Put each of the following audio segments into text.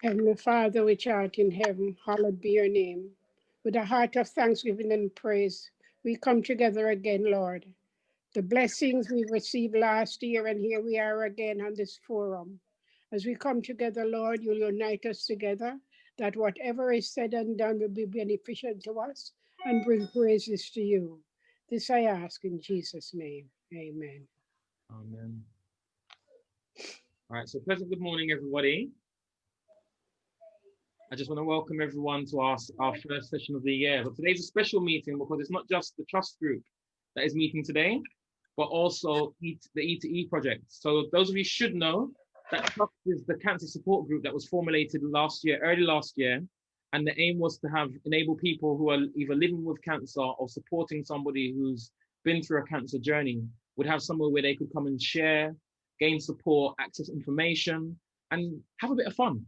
Heavenly Father, which art in heaven, hallowed be your name. With a heart of thanksgiving and praise, we come together again, Lord. The blessings we received last year, and here we are again on this forum. As we come together, Lord, you'll unite us together, that whatever is said and done will be beneficial to us and bring praises to you. This I ask in Jesus' name. Amen. Amen. All right, so pleasant good morning, everybody. I just want to welcome everyone to our first session of the year. But today's a special meeting because it's not just the trust group that is meeting today, but also the E2E project. So those of you should know that trust is the cancer support group that was formulated early last year. And the aim was to enable people who are either living with cancer or supporting somebody who's been through a cancer journey would have somewhere where they could come and share, gain support, access information, and have a bit of fun.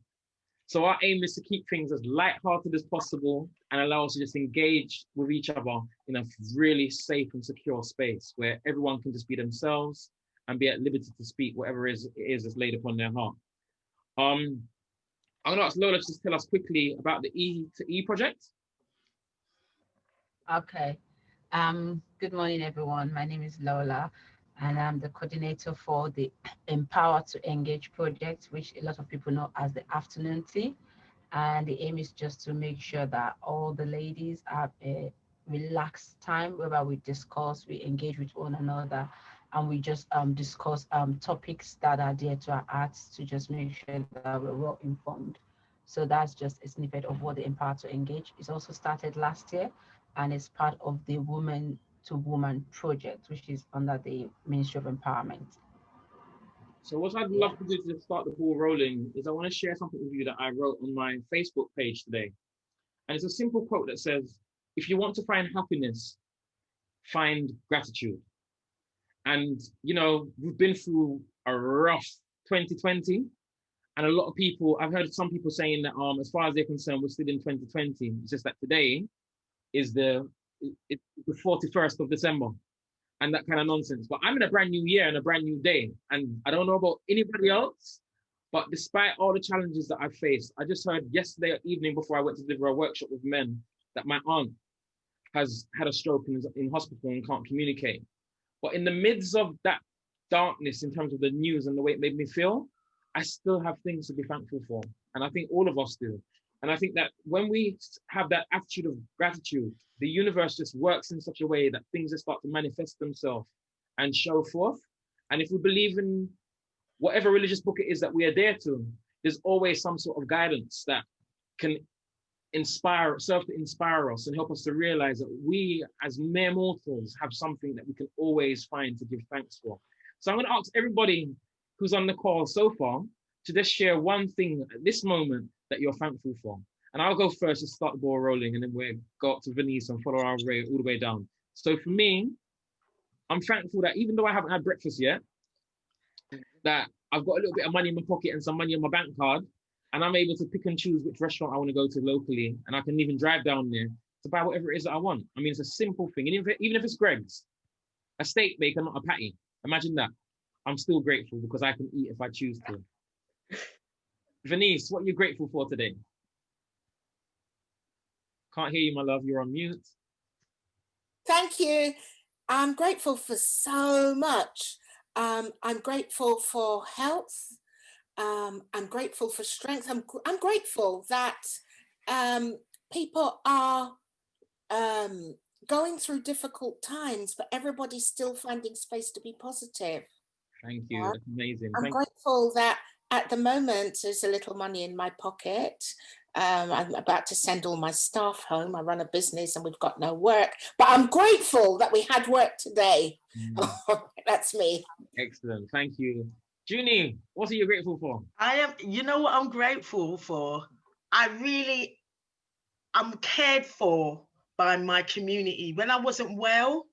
So our aim is to keep things as light-hearted as possible and allow us to just engage with each other in a really safe and secure space where everyone can just be themselves and be at liberty to speak whatever it is that's laid upon their heart. I'm going to ask Lola to just tell us quickly about the E2E project. Okay. Good morning, everyone. My name is Lola, and I'm the coordinator for the Empower2Engage project, which a lot of people know as the afternoon tea. And the aim is just to make sure that all the ladies have a relaxed time whereby we discuss, we engage with one another, and we just discuss topics that are dear to our hearts to just make sure that we're well informed. So that's just a snippet of what the Empower2Engage is. Also started last year, and it's part of the Woman to Woman project, which is under the Ministry of Empowerment. So what I'd love to do to start the ball rolling is I want to share something with you that I wrote on my Facebook page today. And it's a simple quote that says, if you want to find happiness, find gratitude. And, you know, we've been through a rough 2020. And a lot of people, I've heard some people saying that as far as they're concerned, we're still in 2020. It's just that today is the 41st of December. And that kind of nonsense. But I'm in a brand new year and a brand new day. And I don't know about anybody else, but despite all the challenges that I've faced, I just heard yesterday evening before I went to deliver a workshop with men that my aunt has had a stroke and is in hospital and can't communicate. But in the midst of that darkness in terms of the news and the way it made me feel, I still have things to be thankful for. And I think all of us do. And I think that when we have that attitude of gratitude, the universe just works in such a way that things just start to manifest themselves and show forth. And if we believe in whatever religious book it is that we adhere to, there's always some sort of guidance that can serve to inspire us and help us to realize that we as mere mortals have something that we can always find to give thanks for. So I'm going to ask everybody who's on the call so far to just share one thing at this moment that you're thankful for. And I'll go first to start the ball rolling, and then we'll go up to Venice and follow our way all the way down. So for me, I'm thankful that even though I haven't had breakfast yet, that I've got a little bit of money in my pocket and some money on my bank card, and I'm able to pick and choose which restaurant I want to go to locally, and I can even drive down there to buy whatever it is that I want. I mean, it's a simple thing. And even if it's Greg's, a steak bacon, not a patty. Imagine that. I'm still grateful because I can eat if I choose to. Venice, what are you grateful for today? Can't hear you, my love. You're on mute. Thank you. I'm grateful for so much. I'm grateful for health. I'm grateful for strength. I'm grateful that people are going through difficult times, but everybody's still finding space to be positive. Thank you. That's amazing. I'm grateful that at the moment there's a little money in my pocket. I'm about to send all my staff home. I run a business and we've got no work, but I'm grateful that we had work today. That's me. Excellent. Thank you. Juney, what are you grateful for? You know what I'm grateful for? I'm cared for by my community. When I wasn't well,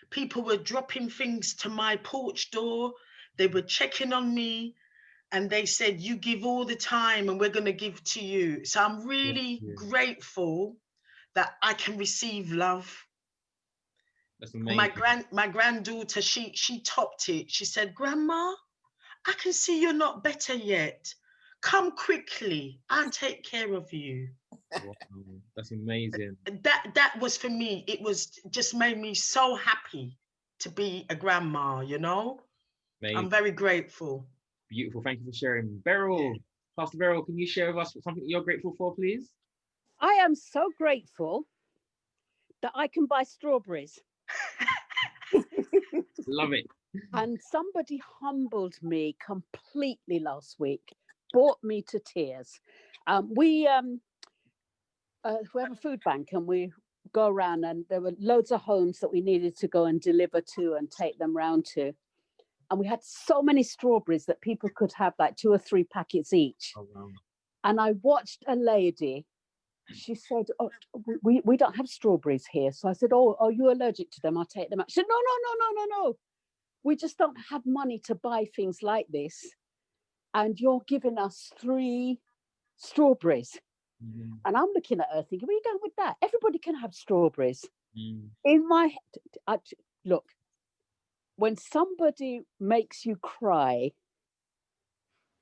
people were dropping things to my porch door. They were checking on me and they said, you give all the time and we're going to give to you. So I'm really grateful that I can receive love. That's amazing. My granddaughter, she topped it. She said, Grandma, I can see you're not better yet. Come quickly. I'll take care of you. Wow, that's amazing. That was for me. It was just made me so happy to be a grandma, you know. Amazing. I'm very grateful. Beautiful. Thank you for sharing. Beryl, Pastor Beryl, can you share with us something you're grateful for, please? I am so grateful that I can buy strawberries. Love it. And somebody humbled me completely last week, brought me to tears. We have a food bank, and we go around, and there were loads of homes that we needed to go and deliver to and take them round to. And we had so many strawberries that people could have like 2 or 3 packets each. Oh, wow. And I watched a lady. She said, "Oh, we don't have strawberries here." So I said, "Oh, are you allergic to them? I'll take them out." She said, No. We just don't have money to buy things like this. And you're giving us 3 strawberries. Mm-hmm. And I'm looking at her thinking, where are you going with that? Everybody can have strawberries. Mm. In my head, look, when somebody makes you cry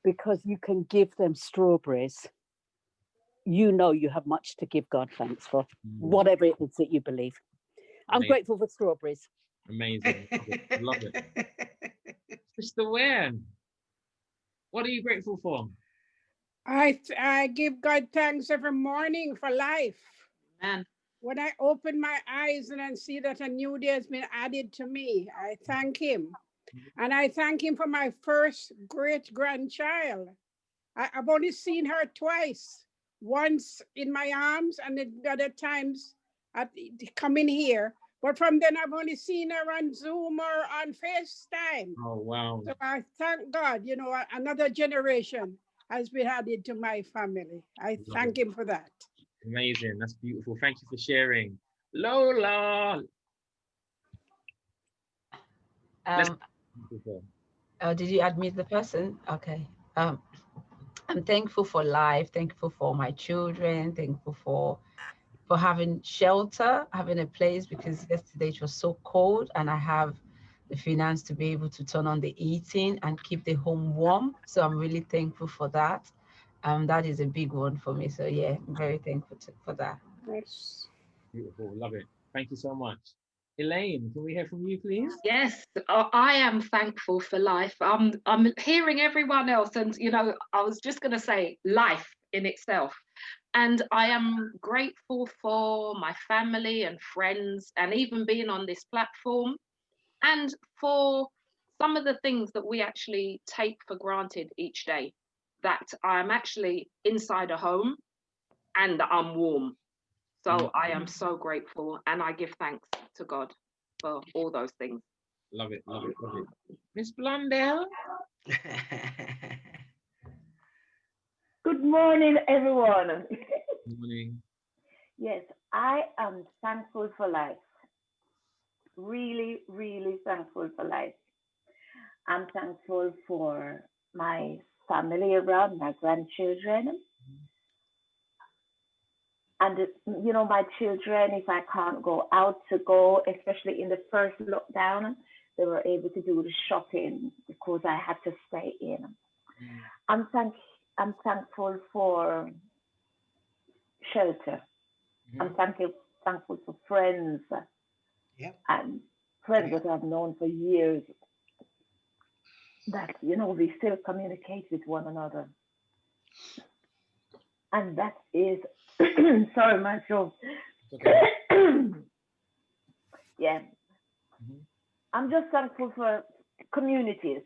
because you can give them strawberries, you know you have much to give God thanks for, whatever it is that you believe. I'm grateful for strawberries. Amazing. Love it. Mr. Ware, what are you grateful for? I give God thanks every morning for life. Amen. When I open my eyes and I see that a new day has been added to me, I thank him. And I thank him for my first great-grandchild. I've only seen her twice, once in my arms and the other times coming here. But from then, I've only seen her on Zoom or on FaceTime. Oh, wow. So I thank God, you know, another generation has been added to my family. I thank him for that. Amazing. That's beautiful. Thank you for sharing. Lola. Did you admit the person? Okay. I'm thankful for life, thankful for my children, thankful for having shelter, having a place, because yesterday it was so cold and I have the finance to be able to turn on the heating and keep the home warm. So I'm really thankful for that. That is a big one for me. So yeah, I'm very thankful for that. Yes. Beautiful. Love it. Thank you so much. Elaine, can we hear from you, please? Yes, I am thankful for life. I'm hearing everyone else, and you know, I was just going to say life in itself. And I am grateful for my family and friends, and even being on this platform, and for some of the things that we actually take for granted each day. That I'm actually inside a home and I'm warm. So I am so grateful, and I give thanks to God for all those things. Love it, love it, love it. Miss Blondell. Good morning, everyone. Good morning. Yes, I am thankful for life. Really, really thankful for life. I'm thankful for my family around, my grandchildren. And, you know, my children, if I can't go out to go, especially in the first lockdown, they were able to do the shopping because I had to stay in. I'm thankful for shelter. I'm thankful for friends and friends that I've known for years that, you know, we still communicate with one another. And that is, sorry, my throat. Okay. Yeah. I'm just thankful for communities.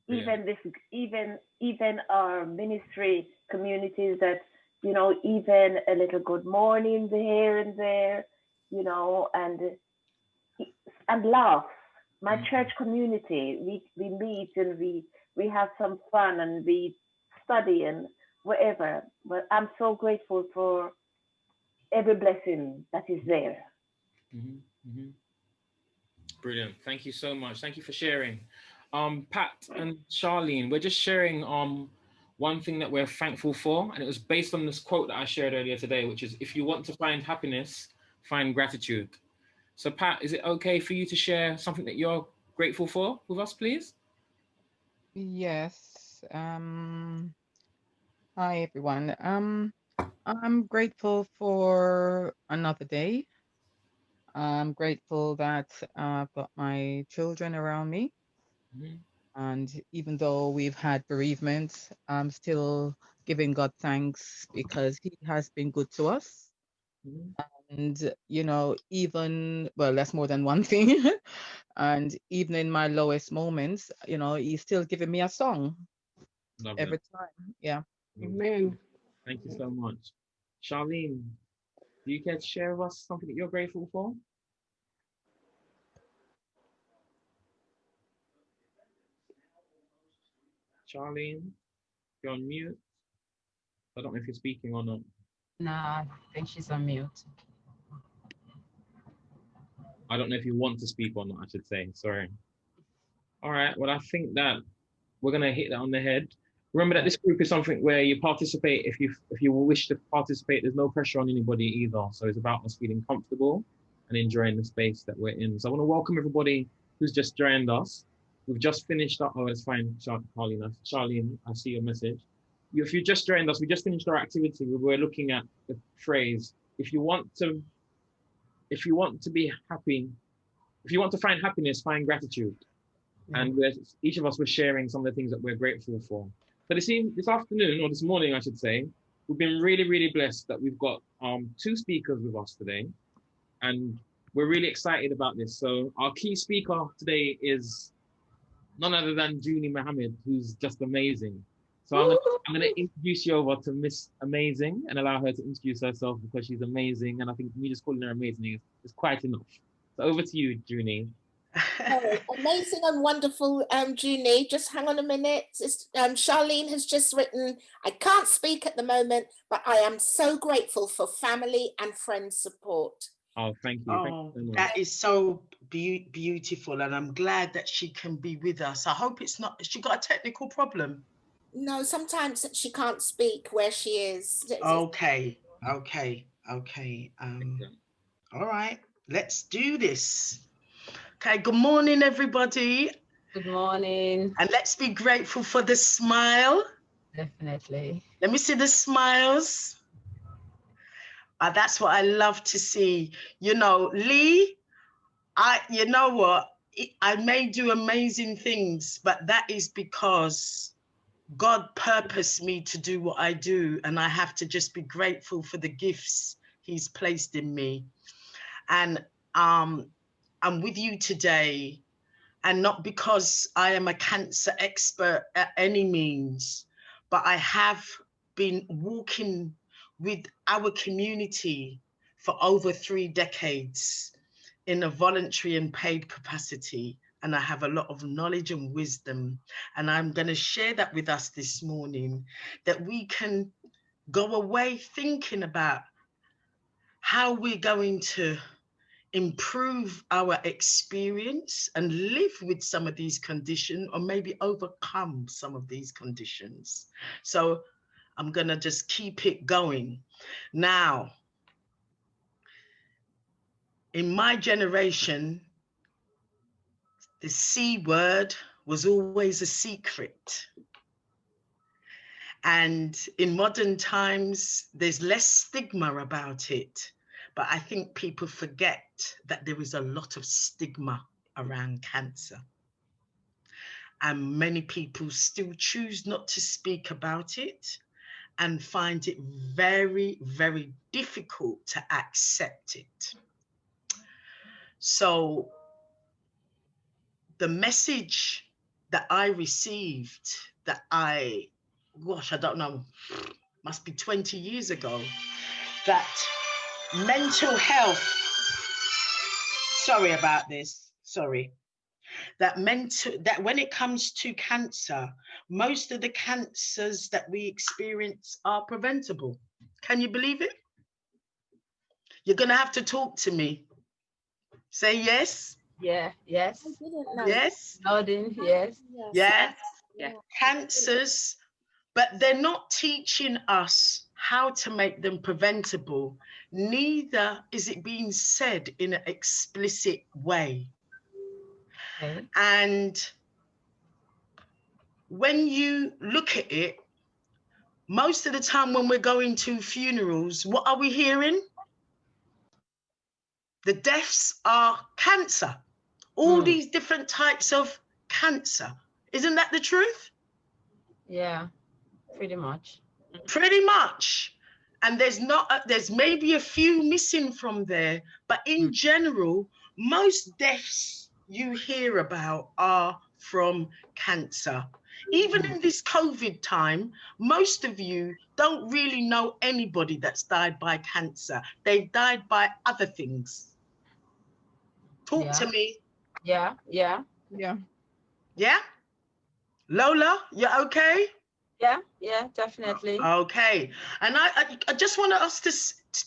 Even our ministry communities that, you know, even a little good morning here and there, you know, and laughs. My church community, we meet and we have some fun and we study and whatever. But I'm so grateful for every blessing that is there. Brilliant. Thank you so much. Thank you for sharing. Pat and Charlene, we're just sharing one thing that we're thankful for, and it was based on this quote that I shared earlier today, which is, if you want to find happiness, find gratitude. So Pat, is it okay for you to share something that you're grateful for with us, please? Yes. Hi everyone. I'm grateful for another day. I'm grateful that I've got my children around me, Mhm. and even though we've had bereavement, I'm still giving God thanks because He has been good to us. Mhm. And even well, that's more than one thing. And even in my lowest moments, He's still giving me a song Love it. every time. Yeah. Love it. Amen. Thank you so much. Charlene, do you care to share with us something that you're grateful for? Charlene, you're on mute. I don't know if you're speaking or not. No, I think she's on mute. I don't know if you want to speak or not, I should say. Sorry. All right. Well, I think that we're gonna hit that on the head. Remember that this group is something where you participate if you wish to participate. There's no pressure on anybody either. So it's about us feeling comfortable and enjoying the space that we're in. So I want to welcome everybody who's just joined us. We've just finished up. Oh, that's fine, Charlene, I see your message. If you just joined us, we just finished our activity. We were looking at the phrase, if you want to be happy, if you want to find happiness, find gratitude. And each of us were sharing some of the things that we're grateful for. But this afternoon, or this morning, I should say, we've been really, really blessed that we've got two speakers with us today. And we're really excited about this. So our key speaker today is none other than Juney Mohammed, who's just amazing. So I'm gonna introduce you over to Miss Amazing and allow her to introduce herself because she's amazing. And I think me just calling her amazing is quite enough. So over to you, Juney. Oh, amazing and wonderful, Juney. Just hang on a minute. Charlene has just written, I can't speak at the moment, but I am so grateful for family and friend support. Oh, thank you. Thank you so much. That is so beautiful, and I'm glad that she can be with us. I hope it's not, she got a technical problem? No, sometimes she can't speak where she is. Okay. All right, let's do this. Okay, good morning, everybody. Good morning. And let's be grateful for the smile. Definitely. Let me see the smiles. That's what I love to see. Lee, you know what? I may do amazing things, but that is because God purposed me to do what I do, and I have to just be grateful for the gifts He's placed in me. And I'm with you today, and not because I am a cancer expert at any means, but I have been walking with our community for over 3 decades in a voluntary and paid capacity. And I have a lot of knowledge and wisdom. And I'm going to share that with us this morning, that we can go away thinking about how we're going to improve our experience and live with some of these conditions, or maybe overcome some of these conditions. So I'm going to just keep it going. Now, in my generation, the C word was always a secret. And in modern times, there's less stigma about it. But I think people forget that there is a lot of stigma around cancer. And many people still choose not to speak about it and find it very, very difficult to accept it. So the message that I received, I don't know, must be 20 years ago, that mental health, sorry about this, that when it comes to cancer, most of the cancers that we experience are preventable. Can you believe it? You're going to have to talk to me. Say yes. Yeah, yes. Yes. Nodding, yes. Yes. Yeah. Cancers, but they're not teaching us how to make them preventable. Neither is it being said in an explicit way. Okay. And when you look at it, most of the time when we're going to funerals, what are we hearing? The deaths are cancer, all these different types of cancer. Isn't that the truth? Yeah, pretty much. Pretty much. And there's maybe a few missing from there, but in general, most deaths you hear about are from cancer. Even in this COVID time, most of you don't really know anybody that's died by cancer. They've died by other things. Talk to me. Yeah. Yeah. Yeah? Lola, you okay? Yeah, definitely. Okay. And I just want us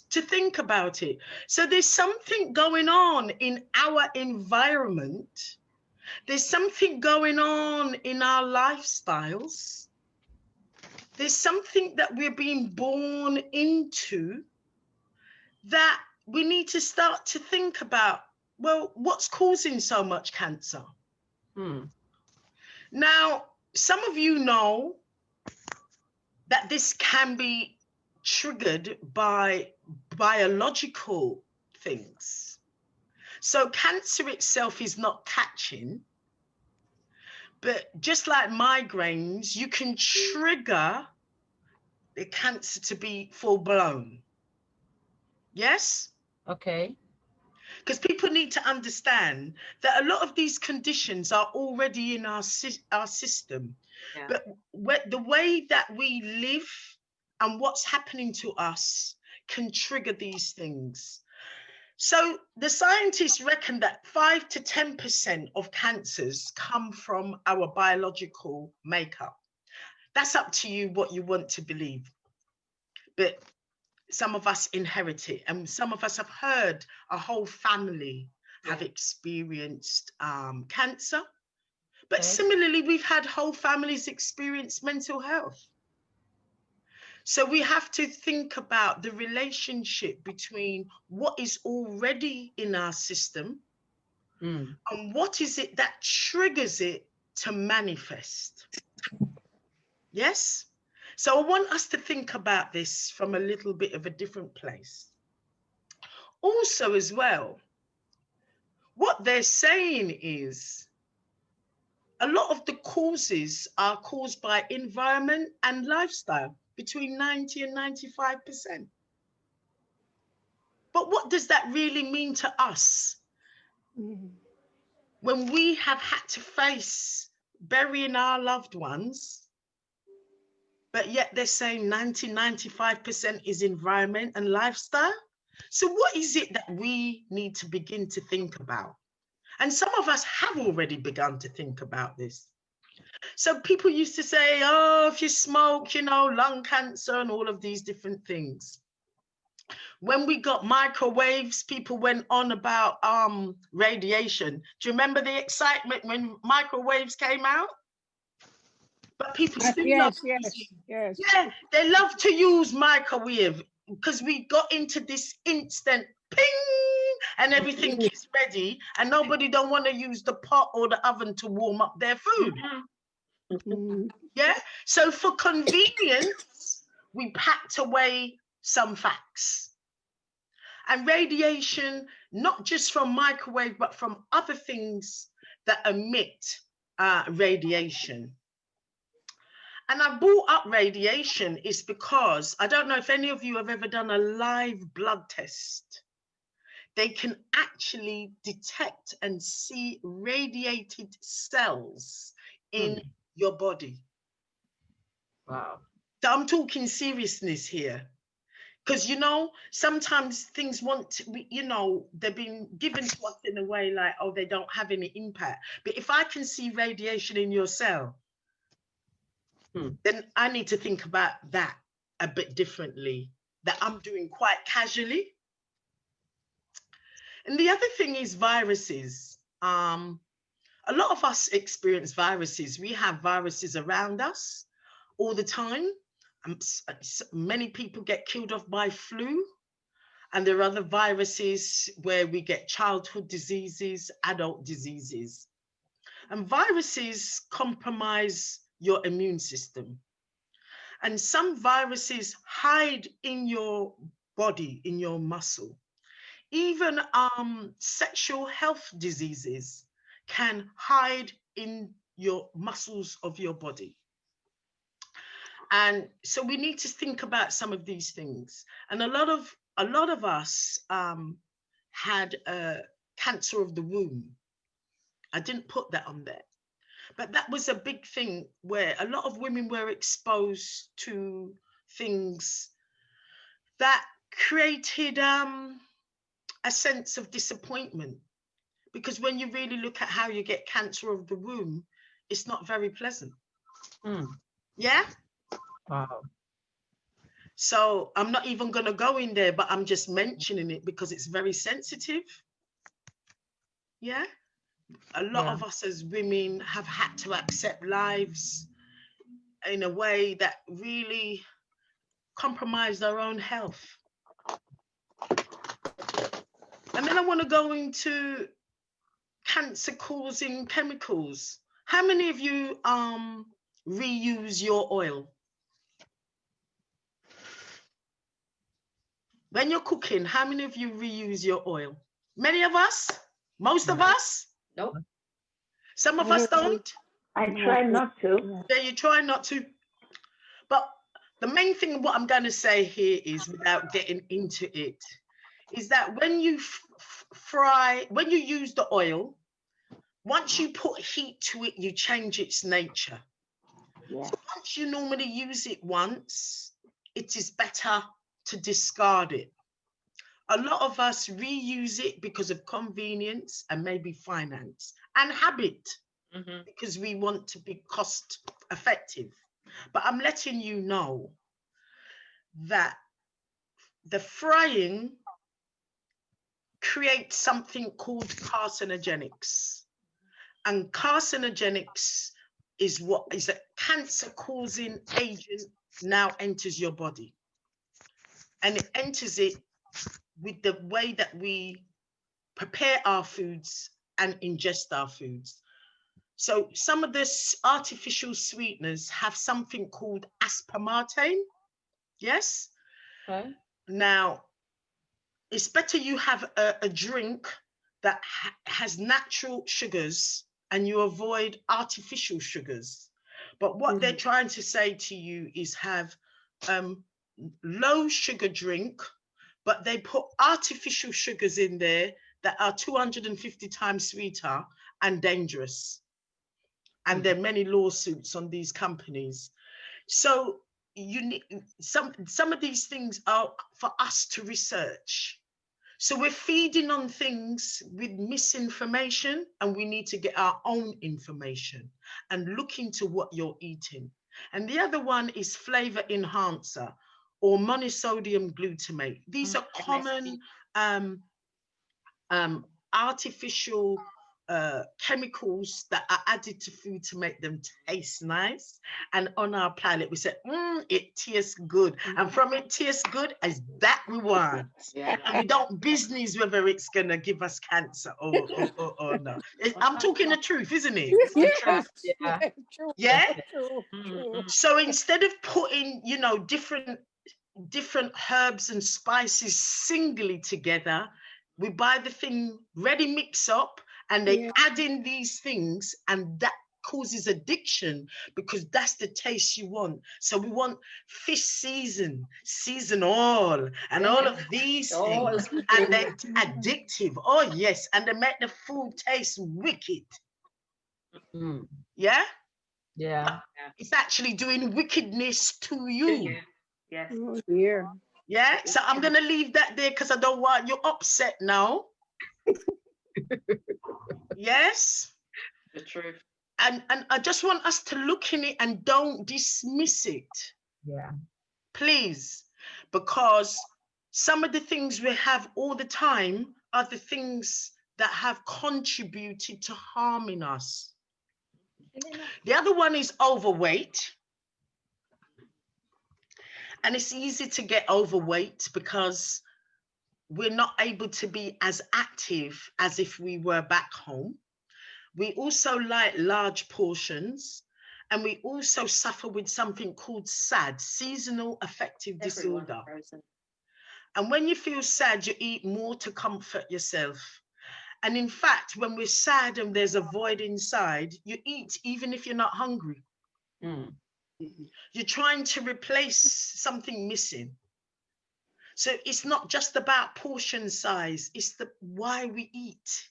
to think about it. So there's something going on in our environment. There's something going on in our lifestyles. There's something that we're being born into that we need to start to think about. Well, what's causing so much cancer? Now, some of you know that this can be triggered by biological things. So cancer itself is not catching, but just like migraines, you can trigger the cancer to be full blown. Yes? Okay. Because people need to understand that a lot of these conditions are already in our system. Yeah. But the way that we live and what's happening to us can trigger these things. So the scientists reckon that 5 to 10% of cancers come from our biological makeup. That's up to you what you want to believe. But some of us inherit it, and some of us have heard a whole family have experienced cancer. But similarly, we've had whole families experience mental health. So we have to think about the relationship between what is already in our system and what is it that triggers it to manifest. Yes? So I want us to think about this from a little bit of a different place. Also, as well, what they're saying is a lot of the causes are caused by environment and lifestyle, between 90 and 95%. But what does that really mean to us when we have had to face burying our loved ones, but yet they're saying 90, 95% is environment and lifestyle? So what is it that we need to begin to think about? And some of us have already begun to think about this. So people used to say, oh, if you smoke, you know, lung cancer and all of these different things. When we got microwaves, people went on about radiation. Do you remember the excitement when microwaves came out? But people still yes. Yeah, they love to use microwave because we got into this instant ping and everything is ready and nobody don't want to use the pot or the oven to warm up their food. Yeah, so for convenience, we packed away some facts. And radiation, not just from microwave, but from other things that emit radiation. And I brought up radiation is because, I don't know if any of you have ever done a live blood test. They can actually detect and see radiated cells in your body. Wow. So I'm talking seriousness here. Because, you know, sometimes things want to be, you know, they've been given to us in a way like, oh, they don't have any impact. But if I can see radiation in your cell, then I need to think about that a bit differently, that I'm doing quite casually. And the other thing is viruses. A lot of us experience viruses. We have viruses around us all the time. Many people get killed off by flu. And there are other viruses where we get childhood diseases, adult diseases. And viruses compromise your immune system. And some viruses hide in your body, in your muscle. Even sexual health diseases can hide in your muscles of your body. And so we need to think about some of these things. And a lot of us had cancer of the womb. I didn't put that on there, but that was a big thing where a lot of women were exposed to things that created a sense of disappointment, because when you really look at how you get cancer of the womb, it's not very pleasant. Yeah. Wow. So I'm not even going to go in there, but I'm just mentioning it because it's very sensitive. Yeah. A lot of us as women have had to accept lives in a way that really compromised our own health. And then I want to go into cancer causing chemicals. How many of you reuse your oil? When you're cooking, how many of you reuse your oil? Many of us? Most of us? Nope. Some of us don't? I try not to. Yeah, you try not to. But the main thing what I'm going to say here is, without getting into it, is that when you when you use the oil, once you put heat to it, you change its nature. Yeah. So once you normally use it once, it is better to discard it. A lot of us reuse it because of convenience and maybe finance and habit, because we want to be cost effective. But I'm letting you know that the frying creates something called carcinogenics. And carcinogenics is what is a cancer-causing agent now enters your body. And it enters it with the way that we prepare our foods and ingest our foods. So some of this artificial sweeteners have something called aspartame. Yes? Okay. Now, it's better you have a drink that has natural sugars and you avoid artificial sugars. But what they're trying to say to you is have low sugar drink, but they put artificial sugars in there that are 250 times sweeter and dangerous. And there are many lawsuits on these companies. So you need some of these things are for us to research. So we're feeding on things with misinformation, and we need to get our own information and look into what you're eating. And the other one is flavor enhancer or monosodium glutamate. These are common artificial chemicals that are added to food to make them taste nice. And on our palate, we say, it tastes good. And from it tastes good, as that we want. Yeah. And we don't business whether it's going to give us cancer or no. I'm talking the truth, isn't it? Yes, Yeah. true, Yeah? true, true. So instead of putting, you know, different herbs and spices singly together, we buy the thing ready mix up, and they add in these things, and that causes addiction because that's the taste you want. So we want fish season oil, and all of these things, and they're addictive. Oh yes, and they make the food taste wicked. Yeah? Yeah. It's actually doing wickedness to you. Yes. Oh dear. Yeah, so I'm gonna leave that there because I don't want you upset now. Yes. The truth. And I just want us to look in it and don't dismiss it. Yeah. Please, because some of the things we have all the time are the things that have contributed to harming us. The other one is overweight. And it's easy to get overweight because we're not able to be as active as if we were back home. We also like large portions, And we also suffer with something called SAD, seasonal affective disorder. And when you feel sad, you eat more to comfort yourself. And in fact, when we're sad and there's a void inside, you eat even if you're not hungry. You're trying to replace something missing. So it's not just about portion size, it's the why we eat.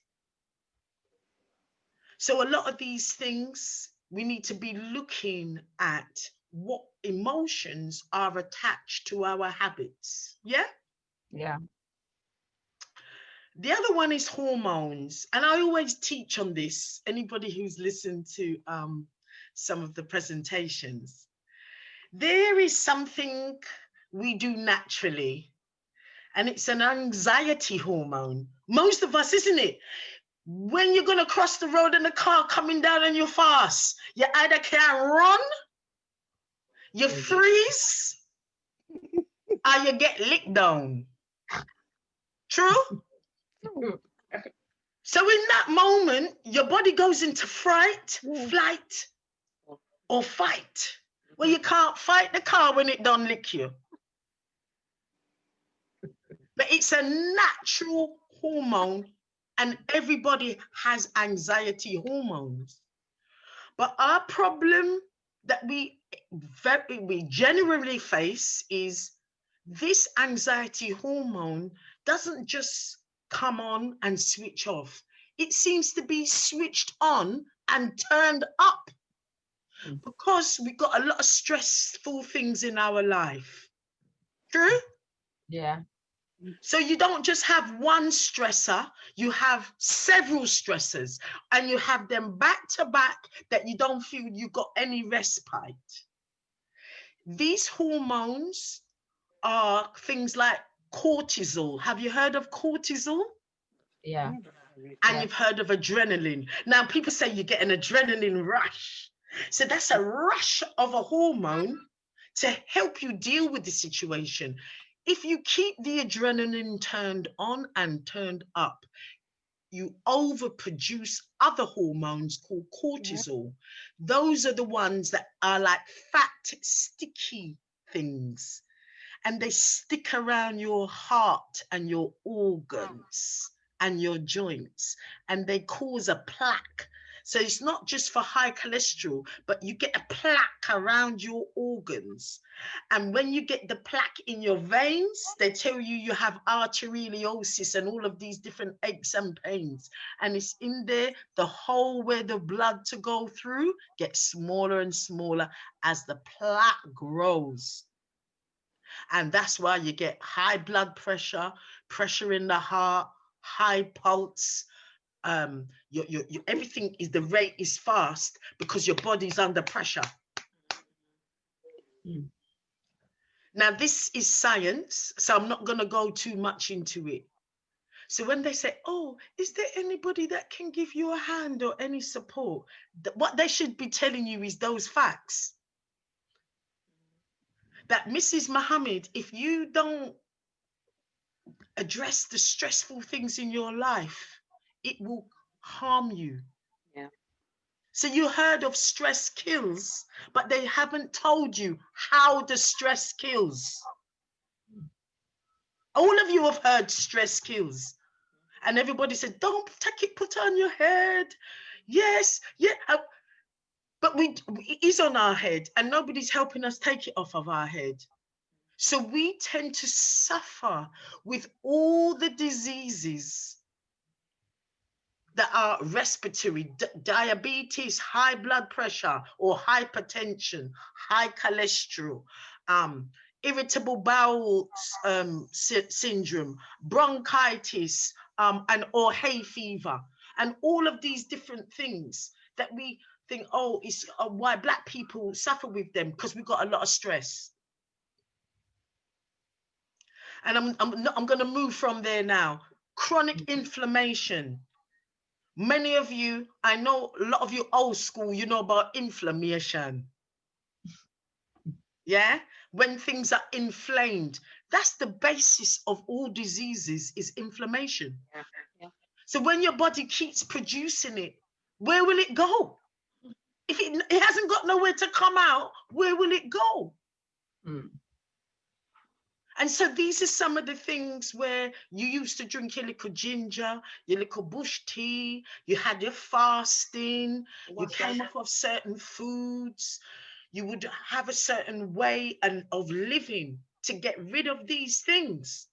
So a lot of these things, we need to be looking at what emotions are attached to our habits. Yeah? Yeah. The other one is hormones. And I always teach on this. Anybody who's listened to some of the presentations, there is something we do naturally, and it's an anxiety hormone. Most of us, isn't it? When you're going to cross the road and a car coming down on you fast, you either can run, you freeze, or you get licked down. True? So in that moment, your body goes into fright, flight, or fight. Well, you can't fight the car when it don't lick you. But it's a natural hormone, and everybody has anxiety hormones. But our problem that we generally face is this anxiety hormone doesn't just come on and switch off. It seems to be switched on and turned up because we've got a lot of stressful things in our life. True? Yeah. So you don't just have one stressor, you have several stressors, and you have them back to back that you don't feel you got any respite. These hormones are things like cortisol. Have you heard of cortisol? Yeah. And you've heard of adrenaline. Now people say you get an adrenaline rush. So that's a rush of a hormone to help you deal with the situation. If you keep the adrenaline turned on and turned up, you overproduce other hormones called cortisol. Those are the ones that are like fat, sticky things. And they stick around your heart and your organs and your joints, and they cause a plaque. So it's not just for high cholesterol, but you get a plaque around your organs. And when you get the plaque in your veins, they tell you you have arteriosis and all of these different aches and pains. And it's in there, the hole where the blood to go through gets smaller and smaller as the plaque grows. And that's why you get high blood pressure, pressure in the heart, high pulse. Everything is, the rate is fast because your body's under pressure. Now, this is science, so I'm not going to go too much into it. So when they say, oh, is there anybody that can give you a hand or any support? What they should be telling you is those facts. That Mrs. Muhammad, if you don't address the stressful things in your life, it will harm you. Yeah. So you heard of stress kills, but they haven't told you how the stress kills. All of you have heard stress kills. And everybody said, don't take it, put it on your head. Yes, yeah. But it is on our head and nobody's helping us take it off of our head. So we tend to suffer with all the diseases that are respiratory, diabetes, high blood pressure or hypertension, high cholesterol, irritable bowel syndrome, bronchitis, or hay fever, and all of these different things that we think, oh, it's why Black people suffer with them, because we've got a lot of stress. And I'm going to move from there now. Chronic inflammation. Many of you, I know a lot of you old school, you know about inflammation. Yeah? When things are inflamed, that's the basis of all diseases, is inflammation. Yeah. So when your body keeps producing it, where will it go? If it hasn't got nowhere to come out, where will it go? Mm. And so these are some of the things where you used to drink your little ginger, your little bush tea, you had your fasting, you came off of certain foods, you would have a certain way of living to get rid of these things.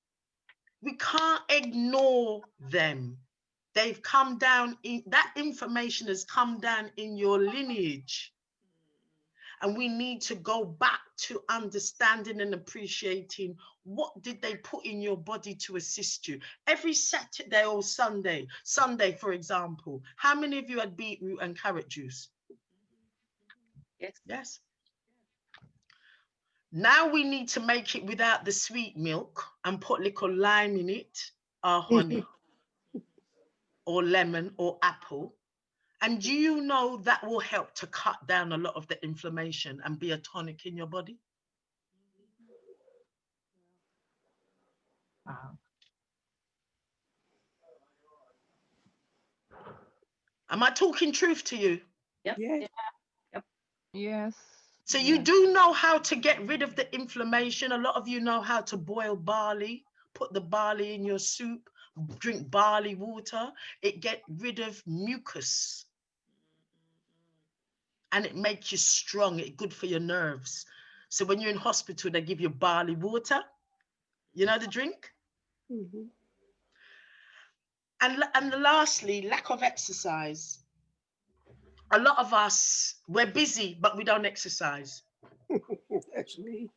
We can't ignore them. They've come down, that information has come down in your lineage. And we need to go back to understanding and appreciating what did they put in your body to assist you. Every Saturday or Sunday, for example, how many of you had beetroot and carrot juice? Yes. Yes. Now we need to make it without the sweet milk and put little lime in it, or honey, or lemon, or apple. And do you know that will help to cut down a lot of the inflammation and be a tonic in your body? Wow. Am I talking truth to you? Yep. Yes. Yep. Yes. So you do know how to get rid of the inflammation. A lot of you know how to boil barley, put the barley in your soup, drink barley water. It gets rid of mucus. And it makes you strong. It's good for your nerves. So when you're in hospital, they give you barley water. You know the drink? Mm-hmm. And lastly, lack of exercise. A lot of us, we're busy, but we don't exercise. That's me.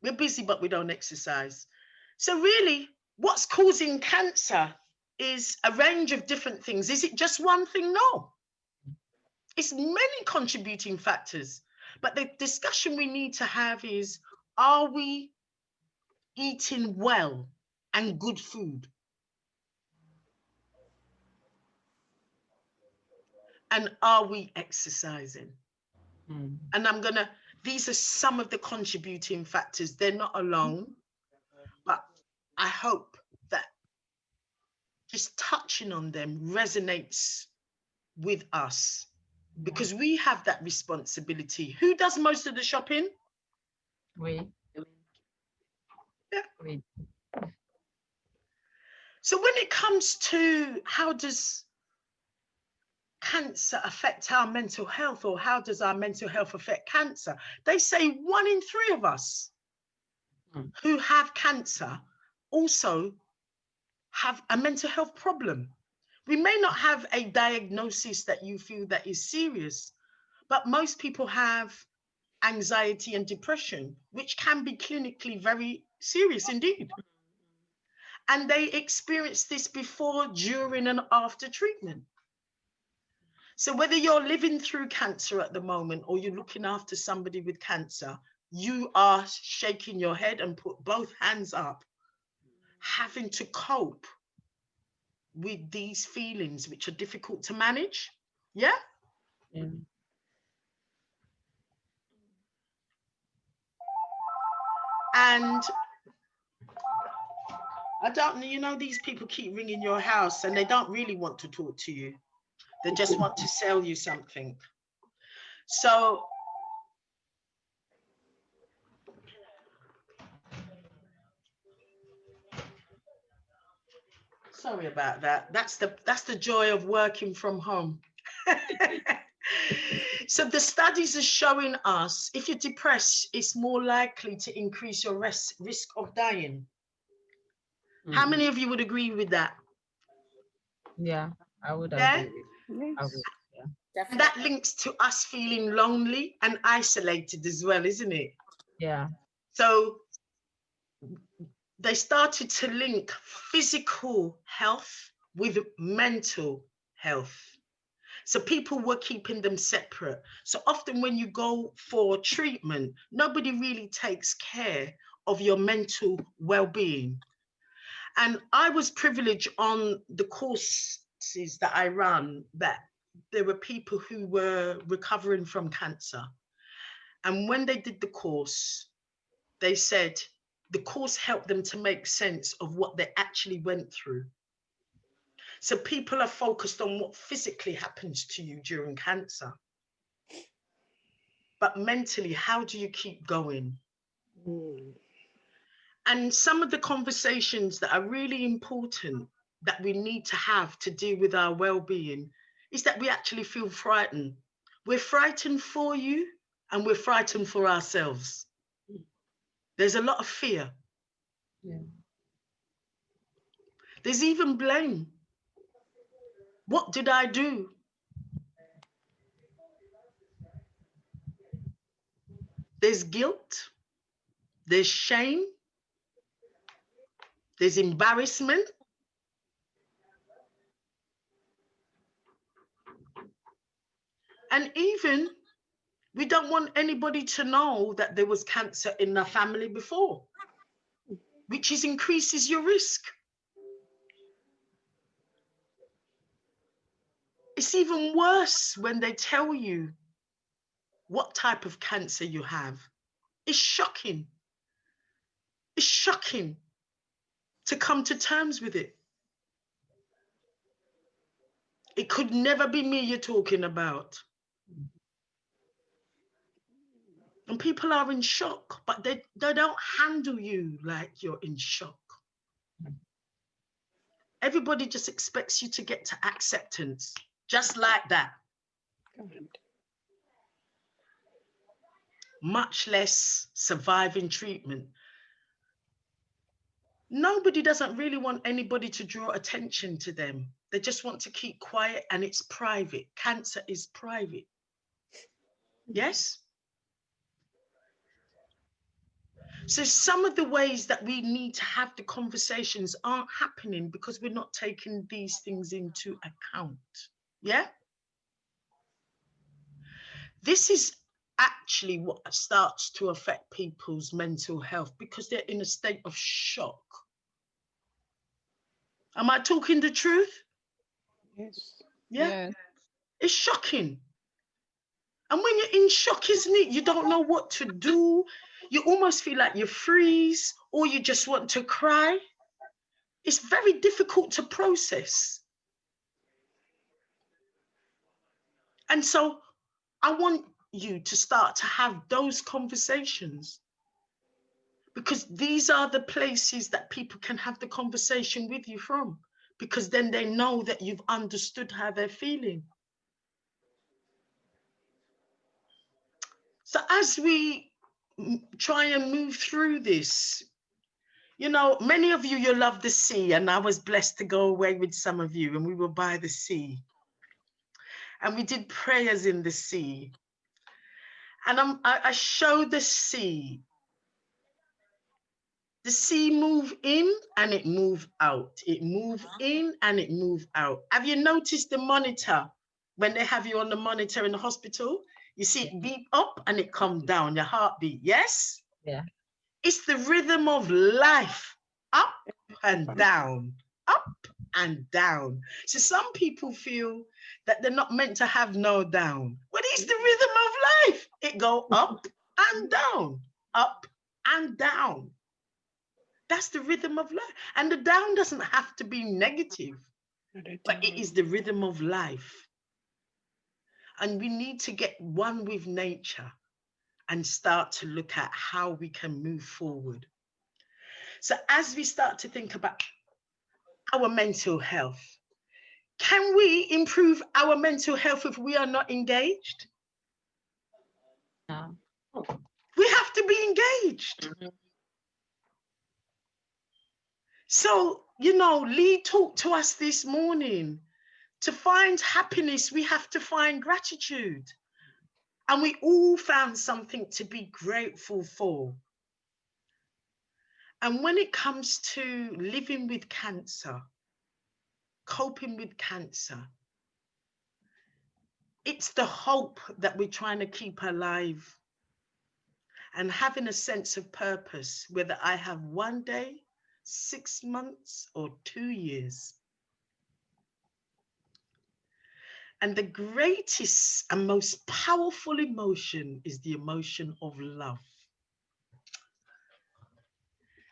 We're busy, but we don't exercise. So really, what's causing cancer is a range of different things. Is it just one thing? No. It's many contributing factors. But the discussion we need to have is, are we eating well and good food? And are we exercising? Mm. And these are some of the contributing factors. They're not alone, but I hope that just touching on them resonates with us, because we have that responsibility. Who does most of the shopping? We. Yeah. We. So when it comes to how does cancer affect our mental health, or how does our mental health affect cancer, they say 1 in 3 of us who have cancer also have a mental health problem. We may not have a diagnosis that you feel that is serious, but most people have anxiety and depression, which can be clinically very serious indeed. And they experience this before, during, and after treatment. So whether you're living through cancer at the moment or you're looking after somebody with cancer, you are shaking your head and put both hands up, having to cope with these feelings, which are difficult to manage. Yeah? Yeah. And I don't know, you know, these people keep ringing your house and they don't really want to talk to you. They just want to sell you something. So sorry about that. That's the joy of working from home. So the studies are showing us, if you're depressed, it's more likely to increase your risk of dying. How many of you would agree with that? Yeah, I would Yeah? agree with you. I would, yeah. And that links to us feeling lonely and isolated as well, isn't it? Yeah. So they started to link physical health with mental health. So people were keeping them separate. So often when you go for treatment, nobody really takes care of your mental well-being. And I was privileged on the courses that I run, that there were people who were recovering from cancer. And when they did the course, they said the course helped them to make sense of what they actually went through. So people are focused on what physically happens to you during cancer. But mentally, how do you keep going? And some of the conversations that are really important that we need to have to deal with our well-being is that we actually feel frightened. We're frightened for you and we're frightened for ourselves. There's a lot of fear. Yeah. There's even blame. What did I do? There's guilt. There's shame. There's embarrassment. And even we don't want anybody to know that there was cancer in the family before, which increases your risk. It's even worse when they tell you what type of cancer you have. It's shocking. It's shocking to come to terms with it. It could never be me you're talking about. And people are in shock, but they don't handle you like you're in shock. Everybody just expects you to get to acceptance, just like that. Much less surviving treatment. Nobody doesn't really want anybody to draw attention to them. They just want to keep quiet, and it's private. Cancer is private. Yes? So some of the ways that we need to have the conversations aren't happening because we're not taking these things into account. Yeah? This is actually what starts to affect people's mental health because they're in a state of shock. Am I talking the truth? Yes. Yeah. Yes. It's shocking. And when you're in shock, isn't it? You don't know what to do. You almost feel like you freeze or you just want to cry. It's very difficult to process. And so I want you to start to have those conversations, because these are the places that people can have the conversation with you from, because then they know that you've understood how they're feeling. So as we try and move through this, you know, many of you, you love the sea, and I was blessed to go away with some of you, and we were by the sea. And we did prayers in the sea. And I showed the sea. The sea move in and it move out. It move in and it move out. Have you noticed the monitor? When they have you on the monitor in the hospital, you see it beep up and it come down, your heartbeat, yes? Yeah. It's the rhythm of life, up and down, up and down. So some people feel that they're not meant to have no down. But it's the rhythm of life. It go up and down, up and down. That's the rhythm of life. And the down doesn't have to be negative, but it is the rhythm of life. And we need to get one with nature and start to look at how we can move forward. So as we start to think about our mental health, can we improve our mental health if we are not engaged? No. We have to be engaged. So, you know, Lee talked to us this morning. To find happiness, we have to find gratitude. And we all found something to be grateful for. And when it comes to living with cancer, coping with cancer, it's the hope that we're trying to keep alive and having a sense of purpose, whether I have 1 day, 6 months, or 2 years. And the greatest and most powerful emotion is the emotion of love.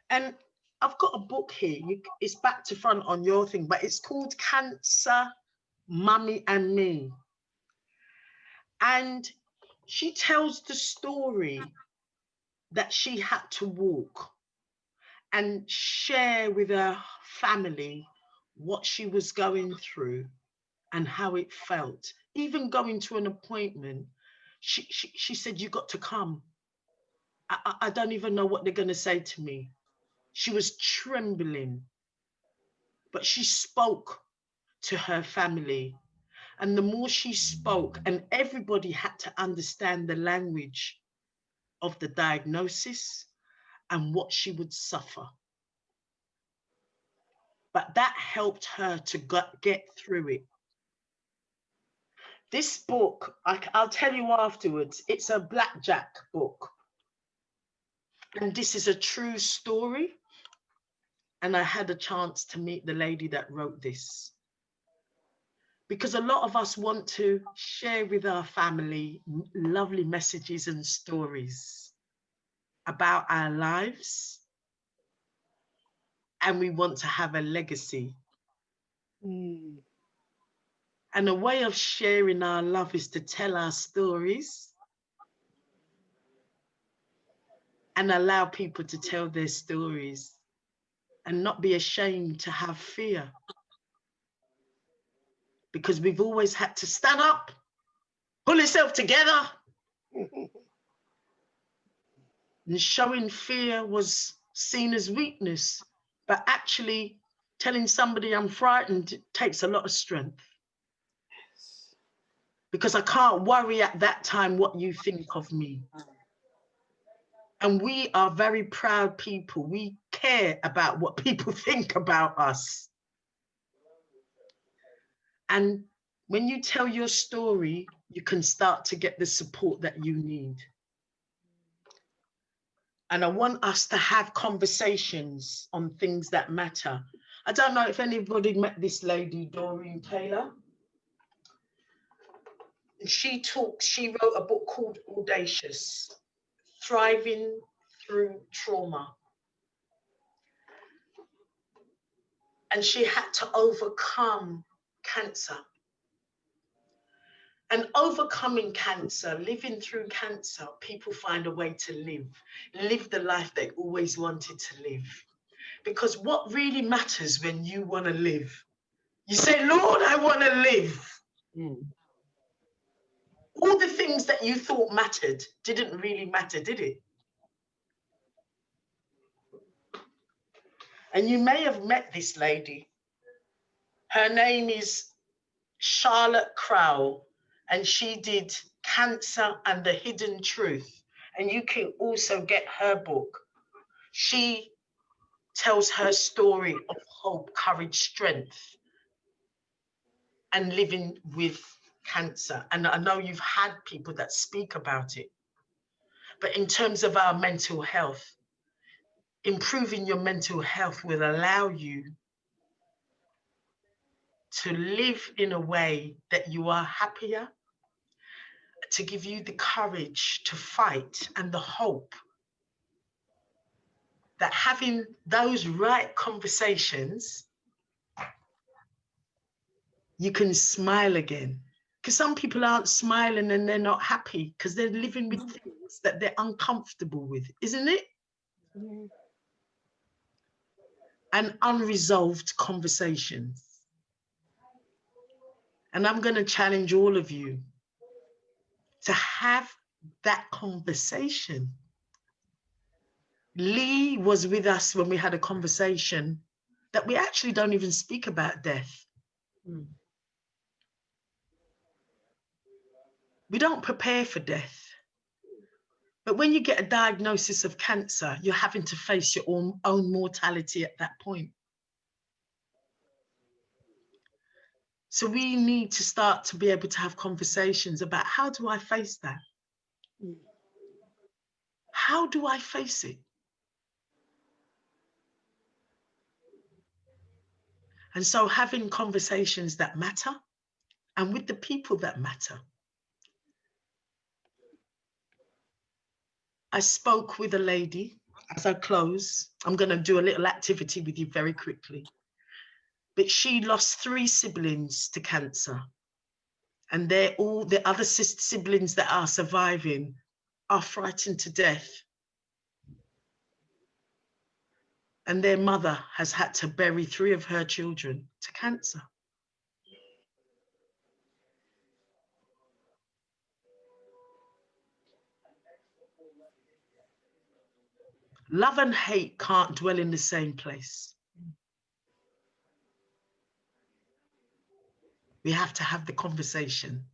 And I've got a book here. It's back to front on your thing, but it's called Cancer, Mummy and Me. And she tells the story that she had to walk and share with her family what she was going through and how it felt. Even going to an appointment, she said, you got to come. I don't even know what they're going to say to me. She was trembling, but she spoke to her family. And the more she spoke, and everybody had to understand the language of the diagnosis and what she would suffer. But that helped her to get through it. This book, I'll tell you afterwards, it's a blackjack book. And this is a true story. And I had a chance to meet the lady that wrote this. Because a lot of us want to share with our family lovely messages and stories about our lives. And we want to have a legacy. And a way of sharing our love is to tell our stories and allow people to tell their stories and not be ashamed to have fear. Because we've always had to stand up, pull yourself together. And showing fear was seen as weakness, but actually telling somebody I'm frightened takes a lot of strength. Because I can't worry at that time what you think of me. And we are very proud people. We care about what people think about us. And when you tell your story, you can start to get the support that you need. And I want us to have conversations on things that matter. I don't know if anybody met this lady, Doreen Taylor. She wrote a book called Audacious, Thriving Through Trauma. And she had to overcome cancer. And overcoming cancer, living through cancer, people find a way to live the life they always wanted to live. Because what really matters when you want to live? You say, Lord, I want to live. All the things that you thought mattered didn't really matter, did it? And you may have met this lady. Her name is Charlotte Crowell, and she did Cancer and the Hidden Truth. And you can also get her book. She tells her story of hope, courage, strength, and living with cancer. And I know you've had people that speak about it. But in terms of our mental health, improving your mental health will allow you to live in a way that you are happier, to give you the courage to fight and the hope that having those right conversations, you can smile again. Because some people aren't smiling and they're not happy because they're living with things that they're uncomfortable with, isn't it? And unresolved conversations. And I'm going to challenge all of you to have that conversation. Lee was with us when we had a conversation that we actually don't even speak about death. We don't prepare for death. But when you get a diagnosis of cancer, you're having to face your own mortality at that point. So we need to start to be able to have conversations about, how do I face that? How do I face it? And so having conversations that matter and with the people that matter. I spoke with a lady as I close, I'm going to do a little activity with you very quickly. But she lost 3 siblings to cancer. And they're all the other siblings that are surviving are frightened to death. And their mother has had to bury 3 of her children to cancer. Love and hate can't dwell in the same place. We have to have the conversation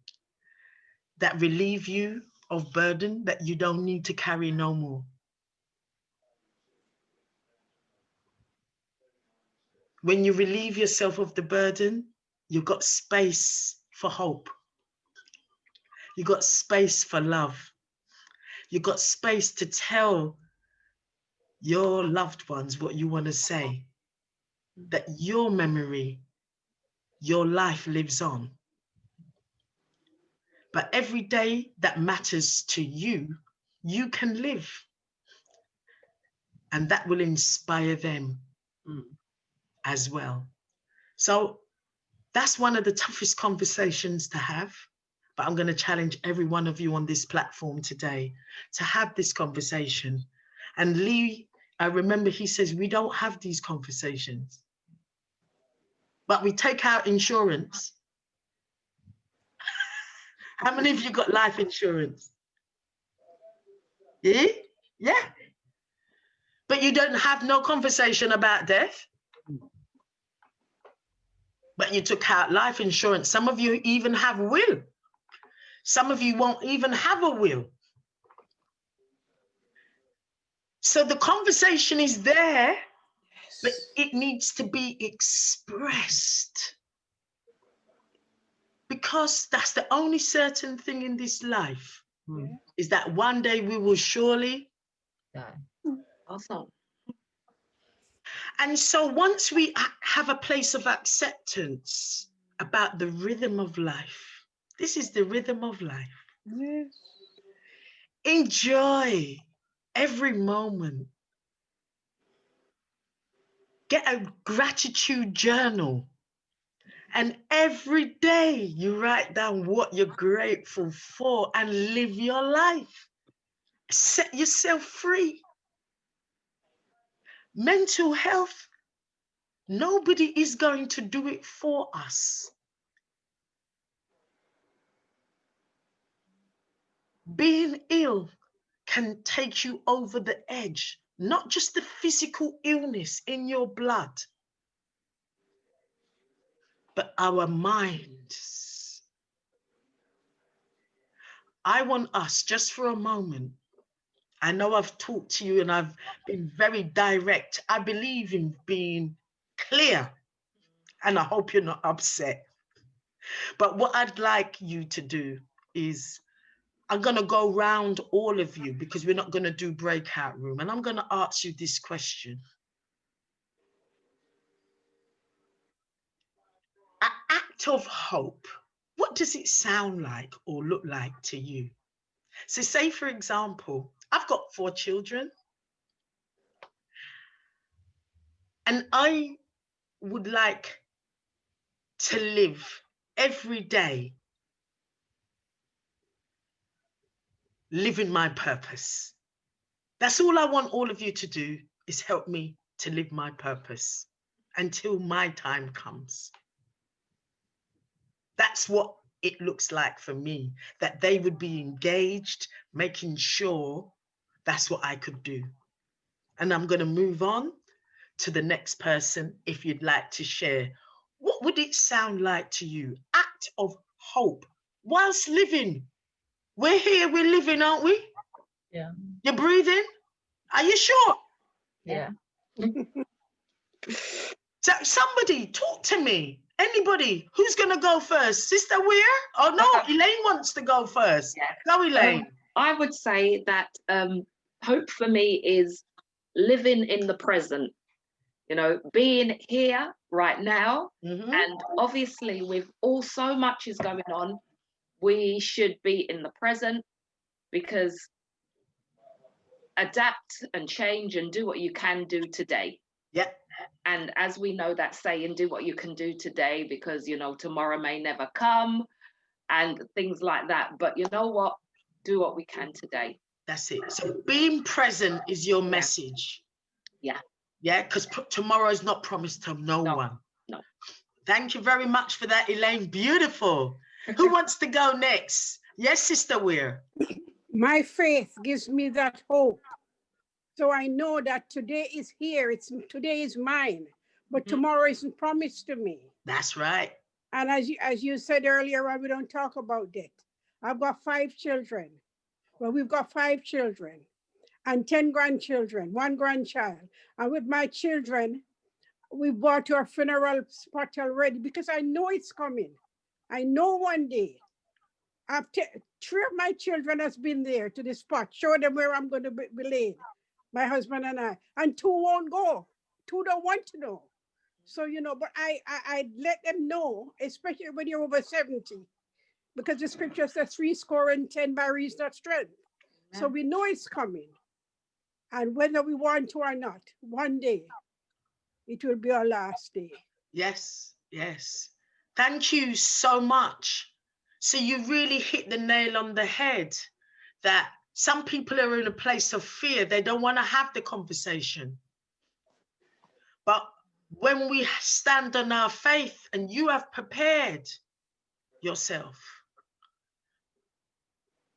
that relieve you of burden that you don't need to carry no more. When you relieve yourself of the burden, you've got space for hope. You've got space for love. You've got space to tell your loved ones what you want to say, that your memory, your life lives on. But every day that matters to you, you can live. And that will inspire them as well. So that's one of the toughest conversations to have. But I'm going to challenge every one of you on this platform today to have this conversation. And Lee, I remember he says, we don't have these conversations, but we take out insurance. How many of you got life insurance? Yeah? Yeah. But you don't have no conversation about death. But you took out life insurance. Some of you even have will. Some of you won't even have a will. So the conversation is there, but it needs to be expressed. Because that's the only certain thing in this life, is that one day we will surely die. Awesome. And so once we have a place of acceptance about the rhythm of life, this is the rhythm of life. Yes. Enjoy every moment. Get a gratitude journal. And every day you write down what you're grateful for and live your life. Set yourself free. Mental health, nobody is going to do it for us. Being ill can take you over the edge, not just the physical illness in your blood, but our minds. I want us, just for a moment, I know I've talked to you and I've been very direct. I believe in being clear, and I hope you're not upset. But what I'd like you to do is, I'm going to go round all of you because we're not going to do breakout room. And I'm going to ask you this question. An act of hope, what does it sound like or look like to you? So say, for example, I've got 4 children. And I would like to live every day living my purpose. That's all I want all of you to do, is help me to live my purpose until my time comes. That's what it looks like for me, that they would be engaged, making sure that's what I could do. And I'm going to move on to the next person. If you'd like to share, what would it sound like to you? Act of hope whilst living. We're here, we're living, aren't we? Yeah. You're breathing? Are you sure? Yeah. So somebody talk to me. Anybody, who's going to go first? Sister Weir? Oh no, Elaine wants to go first. Yeah. Go, Elaine. I would say that hope for me is living in the present, you know, being here right now. And obviously with all so much is going on, we should be in the present, because adapt and change and do what you can do today. Yeah. And as we know that saying, do what you can do today, because, you know, tomorrow may never come and things like that. But you know what? Do what we can today. That's it. So being present is your message. Yeah. Yeah, because tomorrow is not promised to no one. No. Thank you very much for that, Elaine. Beautiful. Who wants to go next? Yes, Sister Weir. My faith gives me that hope. So I know that today is here. Today is mine, but tomorrow isn't promised to me. That's right. And as you said earlier, we don't talk about it. I've got 5 children. Well, we've got 5 children and 10 grandchildren, 1 grandchild. And with my children, we bought our funeral spot already because I know it's coming. I know one day. 3 of my children has been there to the spot, show them where I'm going to be laid, my husband and I. And 2 won't go. 2 don't want to know. So, you know, but I let them know, especially when you're over 70, because the scripture says 70 by reason of strength. Yeah. So we know it's coming. And whether we want to or not, one day, it will be our last day. Yes, yes. Thank you so much. So you really hit the nail on the head that some people are in a place of fear. They don't want to have the conversation. But when we stand on our faith and you have prepared yourself,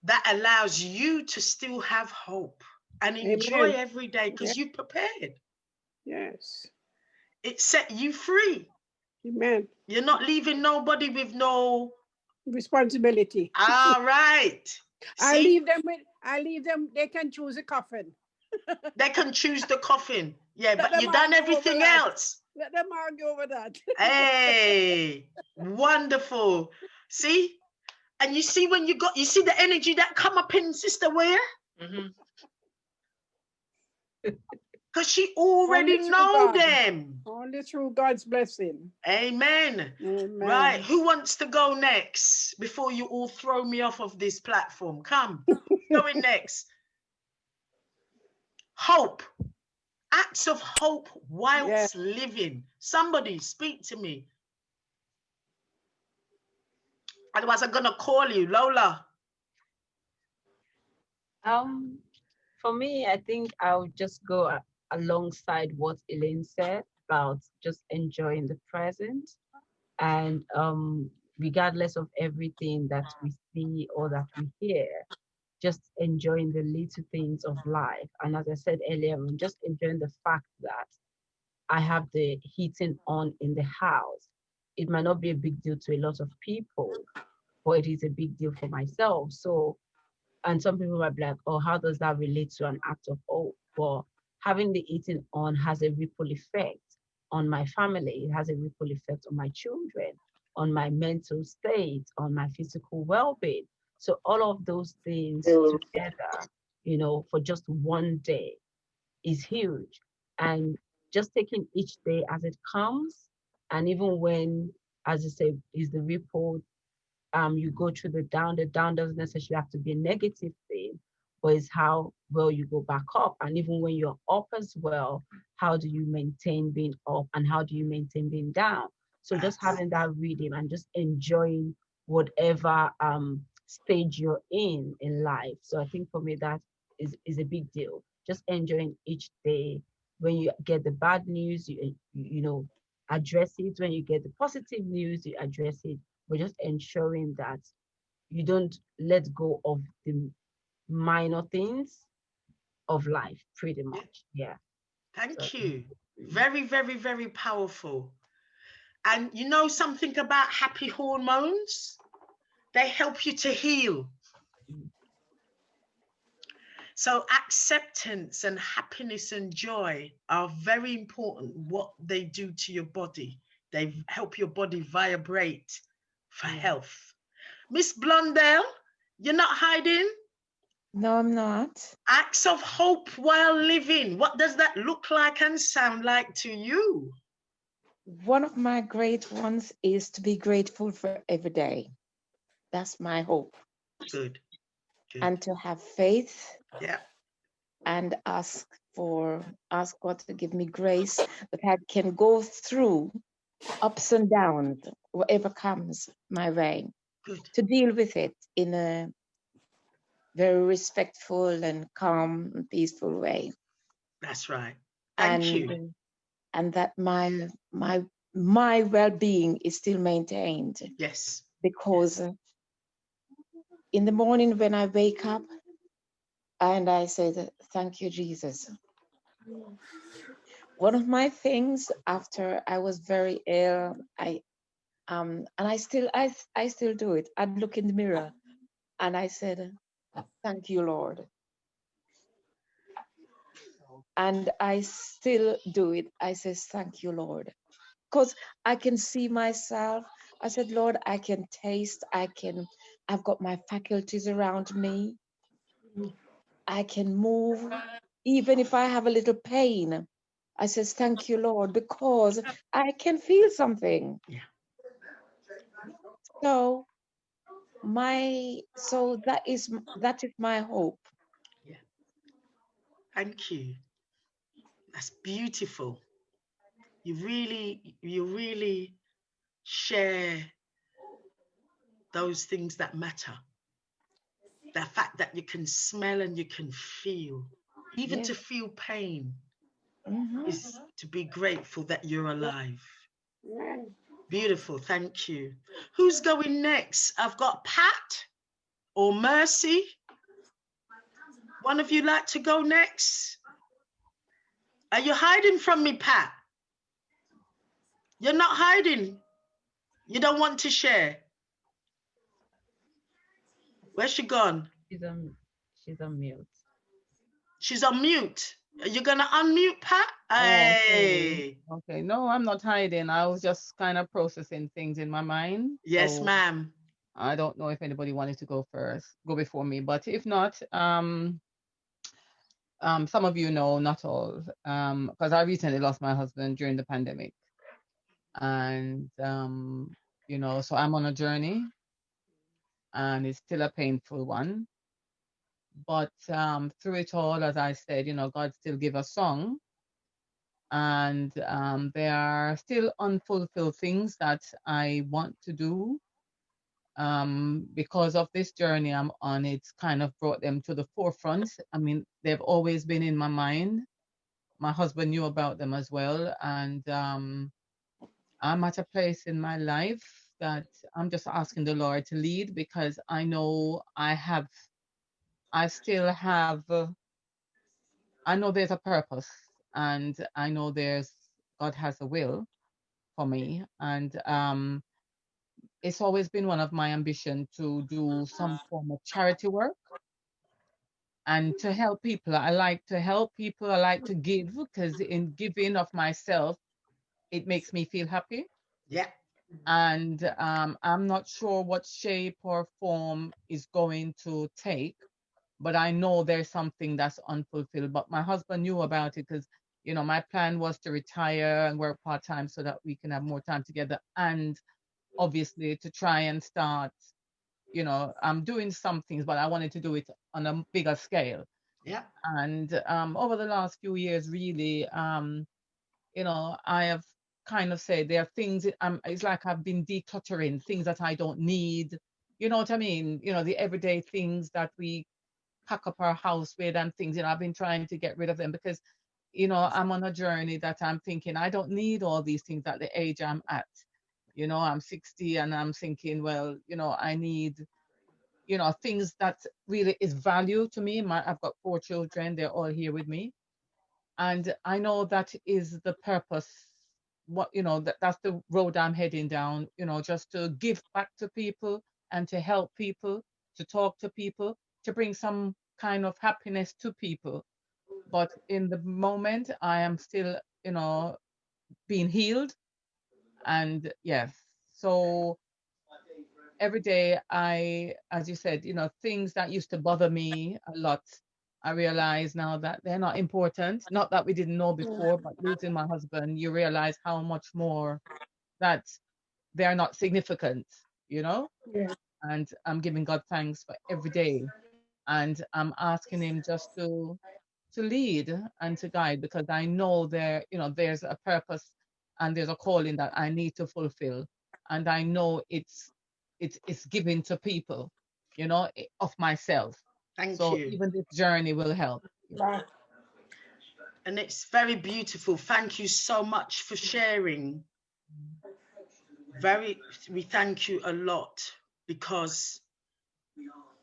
that allows you to still have hope and enjoy Amen. Every day because you've prepared. Yes. It set you free. Amen. You're not leaving nobody with no responsibility. All right. I leave them, they can choose a coffin. They can choose the coffin. Yeah, but you done everything else. Let them argue over that. Hey, wonderful. See? And you see when you see the energy that come up in Sister Weir? Because she already know them. Only through God's blessing. Amen. Amen. Right. Who wants to go next before you all throw me off of this platform? Come. Going next. Hope. Acts of hope whilst living. Somebody speak to me. Otherwise, I'm going to call you. Lola. For me, I think I'll just go alongside what Elaine said about just enjoying the present, and regardless of everything that we see or that we hear, just enjoying the little things of life. And as I said earlier, I'm just enjoying the fact that I have the heating on in the house. It might not be a big deal to a lot of people, but it is a big deal for myself. So, and some people might be like, oh, how does that relate to an act of hope? Well, having the heating on has a ripple effect on my family. It has a ripple effect on my children, on my mental state, on my physical well-being. So all of those things together, you know, for just one day is huge. And just taking each day as it comes, and even when, as I say, is the ripple, you go through the down doesn't necessarily have to be a negative thing, but it's how well you go back up. And even when you're up as well, how do you maintain being up and how do you maintain being down? So just having that rhythm and just enjoying whatever stage you're in life. So I think for me that is a big deal. Just enjoying each day. When you get the bad news, you know, address it. When you get the positive news, you address it. But just ensuring that you don't let go of the minor things of life, pretty much. Yeah. Thank you. Very, very, very powerful. And you know something about happy hormones? They help you to heal. So acceptance and happiness and joy are very important, what they do to your body. They help your body vibrate for health. Miss Blondell, you're not hiding? No, I'm not. Acts of hope while living. What does that look like and sound like to you? One of my great ones is to be grateful for every day. That's my hope. Good. And to have faith. Yeah. and ask God to give me grace that I can go through ups and downs, whatever comes my way, Good. to deal with it in a very respectful and calm and peaceful way. That's right. Thank you. And that my well-being is still maintained. Yes. Because in the morning when I wake up and I say, thank you, Jesus. One of my things after I was very ill, and I still do it. I'd look in the mirror and I said, thank you, Lord. And I still do it. I say, thank you, Lord. Because I can see myself. I said, Lord, I can taste, I've got my faculties around me. I can move. Even if I have a little pain, I says, thank you, Lord, because I can feel something. Yeah. So that is my hope. Yeah. Thank you. That's beautiful. You really share those things that matter. The fact that you can smell and you can feel, even Yes. to feel pain, Mm-hmm. is to be grateful that you're alive. Beautiful. Thank you. Who's going next? I've got Pat or Mercy. One of you like to go next? Are you hiding from me, Pat? You're not hiding. You don't want to share. Where's she gone? She's on mute. She's on mute. Are you gonna unmute, Pat? Oh, okay. Hey. Okay. No, I'm not hiding. I was just kind of processing things in my mind. Yes, So ma'am. I don't know if anybody wanted to go before me, but if not, some of you know, not all, because I recently lost my husband during the pandemic, and so I'm on a journey, and it's still a painful one. But through it all, as I said, God still give a song, and there are still unfulfilled things that I want to do. Because of this journey I'm on, it's kind of brought them to the forefront. I mean, they've always been in my mind. My husband knew about them as well, and I'm at a place in my life that I'm just asking the Lord to lead, because I know I know there's a purpose, and I know God has a will for me, and it's always been one of my ambition to do some form of charity work and to help people. I like to help people. I like to give, because in giving of myself, it makes me feel happy. Yeah. And I'm not sure what shape or form is going to take, but I know there's something that's unfulfilled. But my husband knew about it, because my plan was to retire and work part-time so that we can have more time together, and obviously to try and start, I'm doing some things, but I wanted to do it on a bigger scale. Yeah. And over the last few years, really, I have kind of said there are things, it's like I've been decluttering things that I don't need. You know what I mean? The everyday things that we pack up our house with and things, I've been trying to get rid of them, because, I'm on a journey that I'm thinking I don't need all these things at the age I'm at. I'm 60 and I'm thinking, well, I need, things that really is value to me. I've got 4 children, they're all here with me. And I know that is the purpose. That's the road I'm heading down, just to give back to people and to help people, to talk to people, to bring some kind of happiness to people. But in the moment, I am still, being healed. And yes, so every day as you said, things that used to bother me a lot, I realize now that they're not important. Not that we didn't know before, but losing my husband, you realize how much more that they're not significant, Yeah. and I'm giving God thanks for every day. And I'm asking him just to to lead and to guide, because I know there, there's a purpose and there's a calling that I need to fulfill. And I know it's given to people, of myself. Thank So you. even this journey will help. And it's very beautiful. Thank you so much for sharing. We thank you a lot, because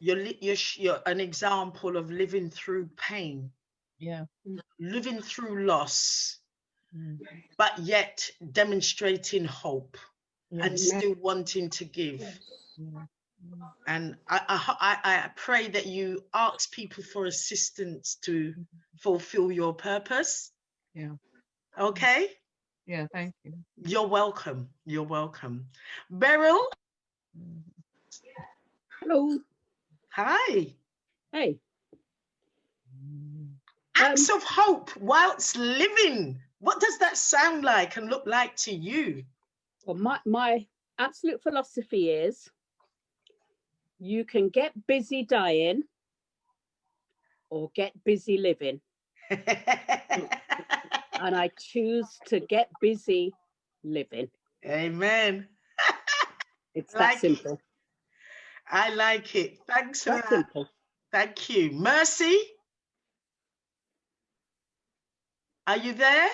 you're an example of living through pain, living through loss, but yet demonstrating hope and still wanting to give. And I pray that you ask people for assistance to fulfill your purpose. Okay. Thank you. You're welcome. You're welcome. Beryl. Hello. Hi. Hey. Acts of hope whilst living. What does that sound like and look like to you? Well, my absolute philosophy is you can get busy dying or get busy living. And I choose to get busy living. Amen. It's that simple. I like it. Thanks for that. Simple. Thank you. Mercy? Are you there?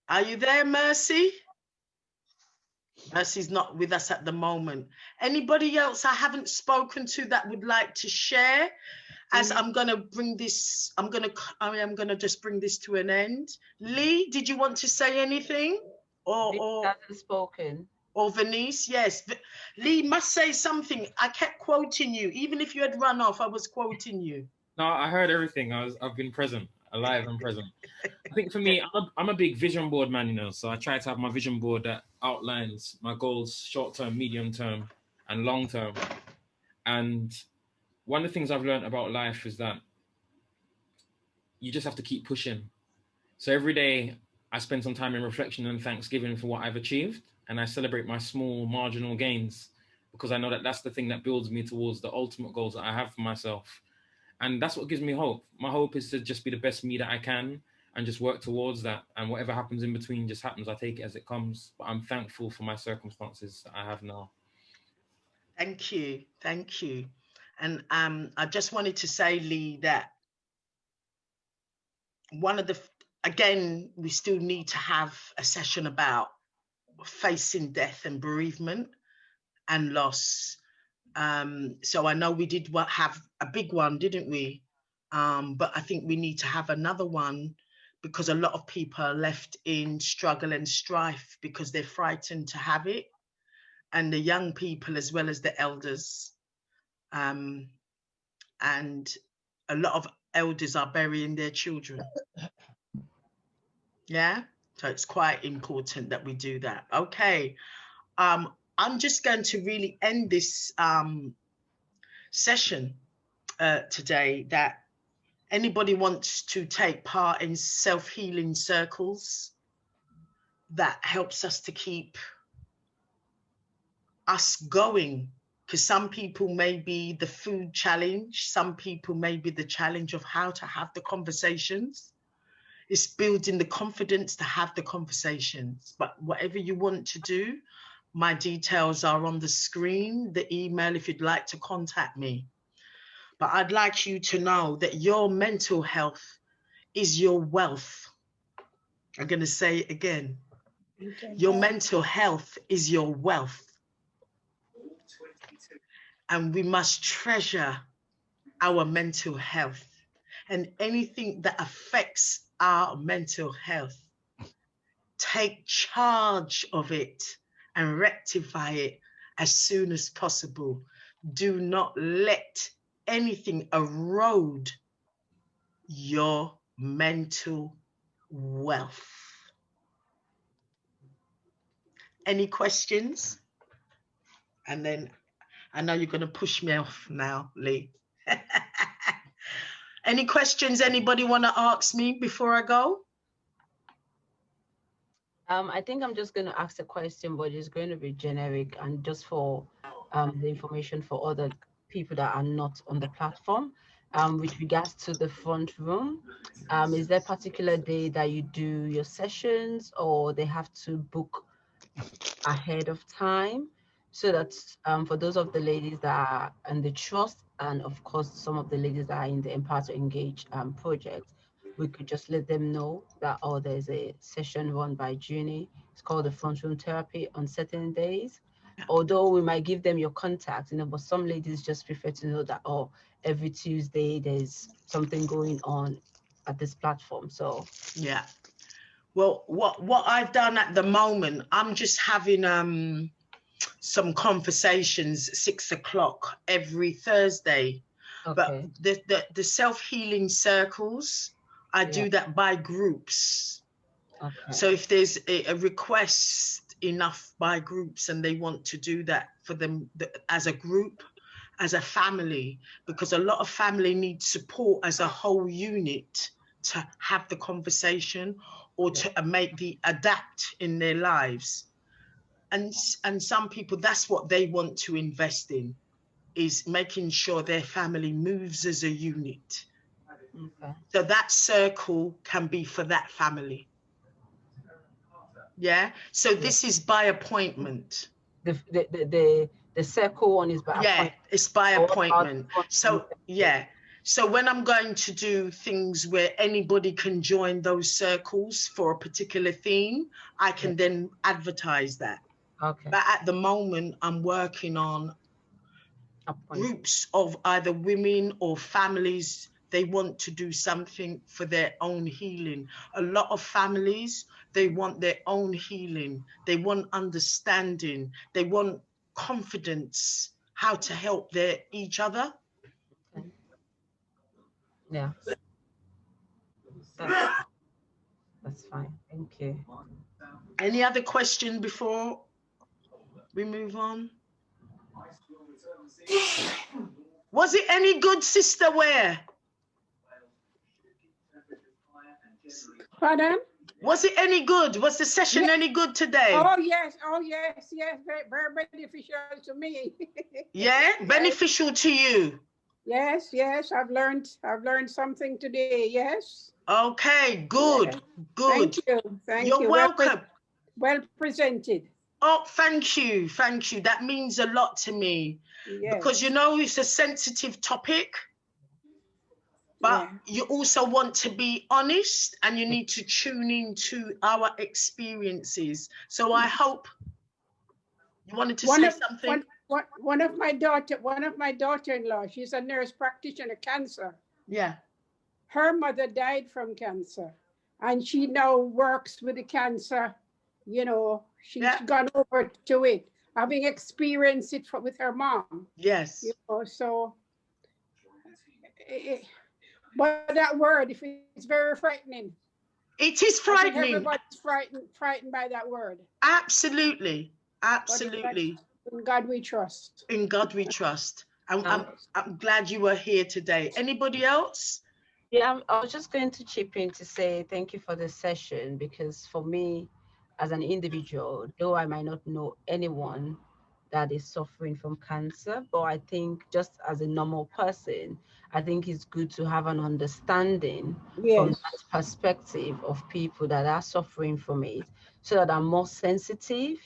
Are you there, Mercy? Mercy's not with us at the moment. Anybody else I haven't spoken to that would like to share? As I'm going to bring this, I am going to just bring this to an end. Lee, did you want to say anything? Or hasn't spoken. Or Venice, yes. Lee must say something. I kept quoting you. Even if you had run off, I was quoting you. No, I heard everything. I've been present, alive and present. I think for me, I'm a big vision board man, so I try to have my vision board that outlines my goals, short-term, medium-term, and long-term. And one of the things I've learned about life is that you just have to keep pushing. So every day I spend some time in reflection and thanksgiving for what I've achieved, and I celebrate my small marginal gains, because I know that that's the thing that builds me towards the ultimate goals that I have for myself. And that's what gives me hope. My hope is to just be the best me that I can and just work towards that. And whatever happens in between just happens. I take it as it comes. But I'm thankful for my circumstances that I have now. Thank you. Thank you. And I just wanted to say, Lee, that again, we still need to have a session about facing death and bereavement and loss. So I know we did have a big one, didn't we? But I think we need to have another one, because a lot of people are left in struggle and strife because they're frightened to have it, and the young people as well as the elders. And a lot of elders are burying their children. Yeah, so it's quite important that we do that. Okay. I'm just going to really end this session today, that anybody wants to take part in self-healing circles that helps us to keep us going, because some people may be the food challenge, some people may be the challenge of how to have the conversations. It's building the confidence to have the conversations. But whatever you want to do, my details are on the screen, the email if you'd like to contact me. But I'd like you to know that your mental health is your wealth. I'm going to say it again. Your mental health is your wealth. And we must treasure our mental health. And anything that affects our mental health, take charge of it and rectify it as soon as possible. Do not let anything erode your mental wealth. Any questions? And then I know you're going to push me off now, Lee. Any questions anybody want to ask me before I go? I think I'm just going to ask a question, but it's going to be generic and just for the information for other people that are not on the platform. with regards to the front room. Is there a particular day that you do your sessions, or they have to book ahead of time, so that for those of the ladies that are in the trust, and of course some of the ladies that are in the Empower2Engage project, we could just let them know that, oh, there's a session run by Juney. It's called the front room therapy on certain days. Although we might give them your contact, but some ladies just prefer to know that, oh, every Tuesday there's something going on at this platform. So yeah. Well, what I've done at the moment, I'm just having some conversations at 6 o'clock every Thursday. okay. But the self-healing circles, I do that by groups. Okay. So if there's a request enough by groups and they want to do that for them as a group, as a family, because a lot of family need support as a whole unit to have the conversation or to make the adapt in their lives. And some people, that's what they want to invest in, is making sure their family moves as a unit. Okay. So that circle can be for that family. Yeah. So this is by appointment. The circle one is by appointment. It's by appointment. So so when I'm going to do things where anybody can join those circles for a particular theme, I can then advertise that. Okay. But at the moment, I'm working on groups of either women or families. They want to do something for their own healing. A lot of families, they want their own healing. They want understanding. They want confidence, how to help each other. Okay. Yeah. That's fine. Thank you. Any other question before we move on? Was it any good, Sister Ware? Pardon? Was it any good? Was the session any good today? Oh yes, very, very beneficial to me. Yeah, beneficial to you. Yes, I've learned something today. Yes. Okay, good, good. Thank you. You're welcome. Well presented. Oh, thank you. That means a lot to me. Yes. Because it's a sensitive topic, but you also want to be honest, and you need to tune into our experiences. So I hope you wanted to say something. One of my daughter-in-law, she's a nurse practitioner, cancer. Yeah. Her mother died from cancer, and she now works with the cancer. She's gone over to it, having experienced it with her mom. Yes. But that word, if it's very frightening. It is frightening. Everybody's frightened by that word. Absolutely. In God we trust. In God we trust. I'm glad you were here today. Anybody else? Yeah, I was just going to chip in to say thank you for the session, because for me, as an individual, though I might not know anyone that is suffering from cancer, but I think just as a normal person, I think it's good to have an understanding from that perspective of people that are suffering from it, so that I'm more sensitive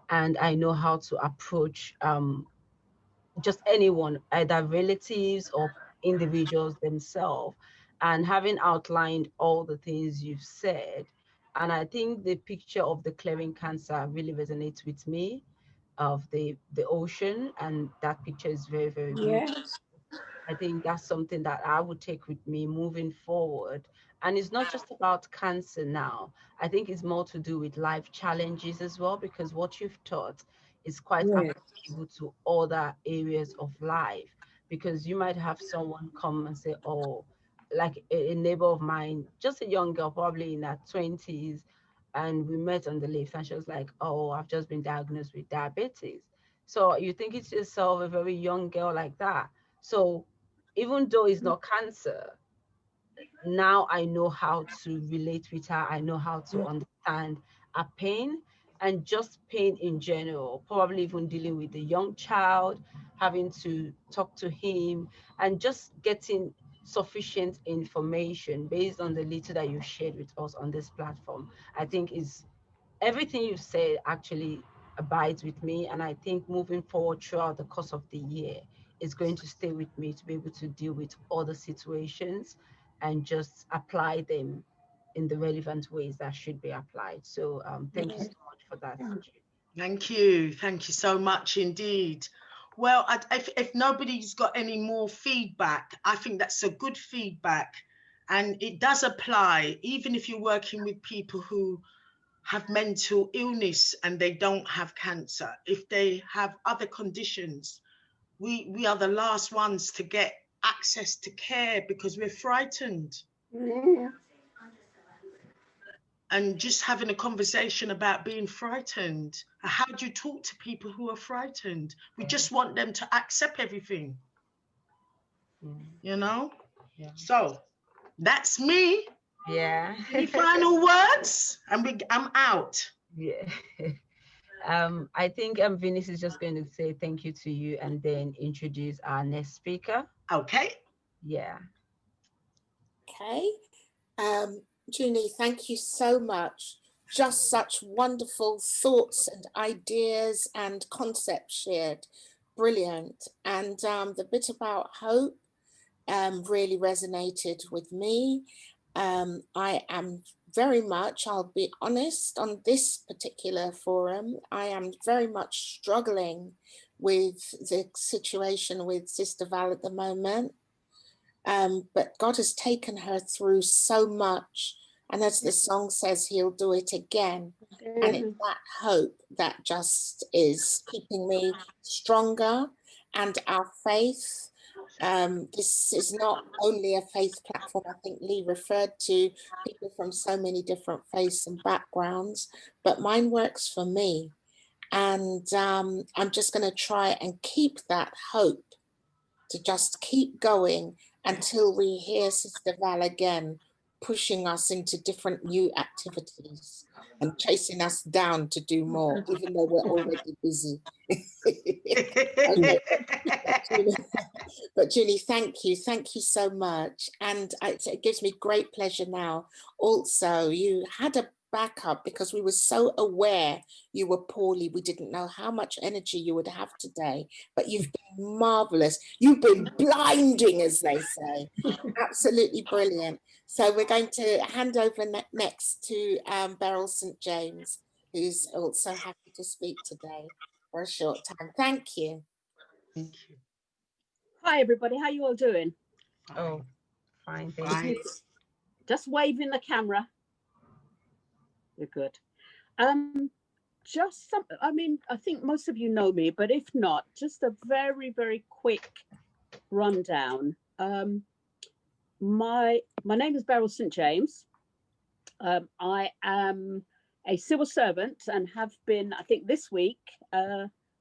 and I know how to approach just anyone, either relatives or individuals themselves. And having outlined all the things you've said, and I think the picture of the clearing cancer really resonates with me, of the ocean, and that picture is very, very beautiful. I think that's something that I would take with me moving forward. And it's not just about cancer now. I think it's more to do with life challenges as well, because what you've taught is quite applicable to other areas of life. Because you might have someone come and say, oh, like a neighbor of mine, just a young girl, probably in her 20s, and we met on the lift, and she was like, oh, I've just been diagnosed with diabetes. So you think it's yourself, a very young girl like that. So even though it's not cancer, now I know how to relate with her. I know how to understand her pain, and just pain in general, probably even dealing with a young child, having to talk to him, and just getting sufficient information based on the little that you shared with us on this platform. I think is everything you've said actually abides with me, and I think moving forward throughout the course of the year is going to stay with me to be able to deal with other situations and just apply them in the relevant ways that should be applied. So thank you so much for that. Thank you so much indeed. Well, if nobody's got any more feedback, I think that's a good feedback, and it does apply even if you're working with people who have mental illness and they don't have cancer. If they have other conditions, we are the last ones to get access to care because we're frightened. And just having a conversation about being frightened. How do you talk to people who are frightened? We just want them to accept everything, you know? Yeah. So that's me. Yeah. Any final words? I'm out. Yeah. I think Venus is just going to say thank you to you and then introduce our next speaker. Okay. Yeah. Okay. Juney, thank you so much. Just such wonderful thoughts and ideas and concepts shared. Brilliant. And the bit about hope really resonated with me. I am very much, I'll be honest, on this particular forum, I am very much struggling with the situation with Sister Val at the moment. But God has taken her through so much. And as the song says, he'll do it again. And it's that hope that just is keeping me stronger, and our faith. This is not only a faith platform. I think Lee referred to people from so many different faiths and backgrounds, but mine works for me. And I'm just going to try and keep that hope, to just keep going until we hear Sister Val again, pushing us into different new activities and chasing us down to do more, even though we're already busy. Okay. But Julie, thank you so much. And it gives me great pleasure now. Also, you had a backup because we were so aware you were poorly. We didn't know how much energy you would have today, but you've been marvelous. You've been blinding, as they say. Absolutely brilliant. So we're going to hand over next to Beryl St James, who's also happy to speak today for a short time. Thank you. Thank you. Hi everybody, how you all doing? Oh, fine, thank you. Just waving the camera. You're good. Just some, I mean, I think most of you know me, but if not, just a very, very quick rundown. My name is Beryl St James. I am a civil servant and have been, I think this week,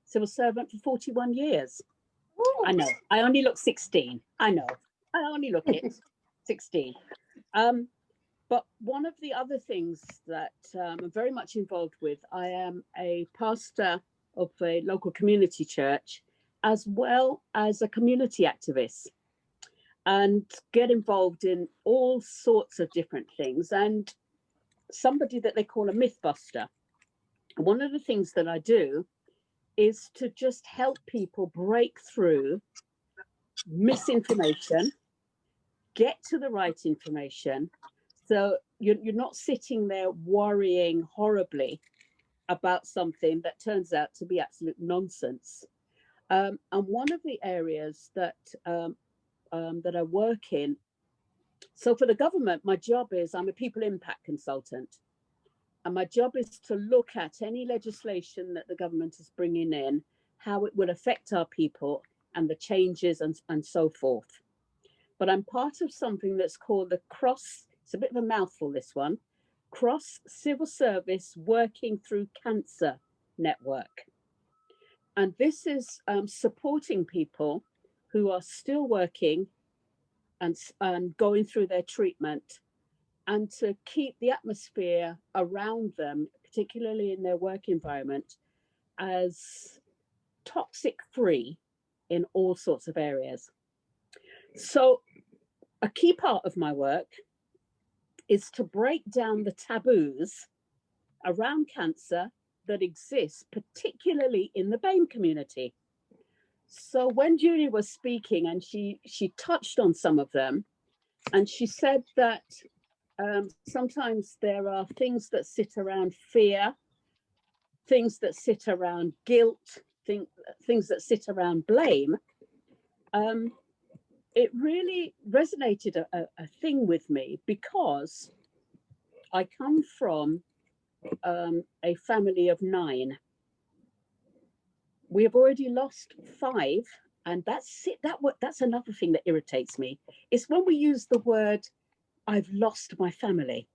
civil servant for 41 years. Ooh. I know, I only look 16. I know, I only look it 16. But one of the other things that I'm very much involved with, I am a pastor of a local community church, as well as a community activist, and get involved in all sorts of different things, and somebody that they call a mythbuster. One of the things that I do is to just help people break through misinformation, get to the right information. So you're not sitting there worrying horribly about something that turns out to be absolute nonsense. And one of the areas that that I work in, so for the government, my job is I'm a people impact consultant. And my job is to look at any legislation that the government is bringing in, how it will affect our people and the changes and so forth. But I'm part of something that's called the it's a bit of a mouthful, this one, Cross Civil Service Working Through Cancer Network. And this is supporting people who are still working and going through their treatment, and to keep the atmosphere around them, particularly in their work environment, as toxic free in all sorts of areas. So a key part of my work is to break down the taboos around cancer that exist, particularly in the BAME community. So when Juney was speaking, and she touched on some of them, and she said that sometimes there are things that sit around fear, things that sit around guilt, things that sit around blame. It really resonated a thing with me, because I come from a family of 9. We have already lost 5, and that's it. That's another thing that irritates me. It's when we use the word, I've lost my family.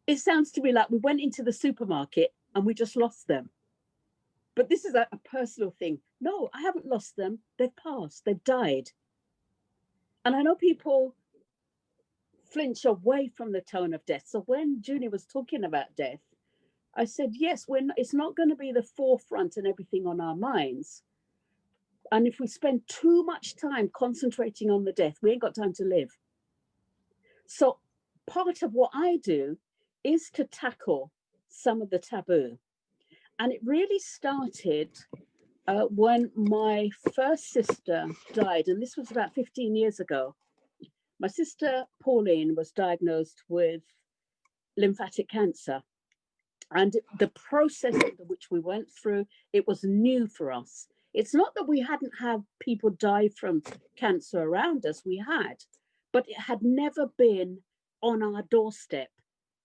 It sounds to me like we went into the supermarket and we just lost them. But this is a personal thing. No, I haven't lost them. They've passed. They've died. And I know people flinch away from the tone of death. So when Juney was talking about death, I said, yes, it's not going to be the forefront and everything on our minds. And if we spend too much time concentrating on the death, we ain't got time to live. So part of what I do is to tackle some of the taboo. And it really started when my first sister died, and this was about 15 years ago. My sister Pauline was diagnosed with lymphatic cancer. And the process which we went through, it was new for us. It's not that we hadn't had people die from cancer around us, we had, but it had never been on our doorstep.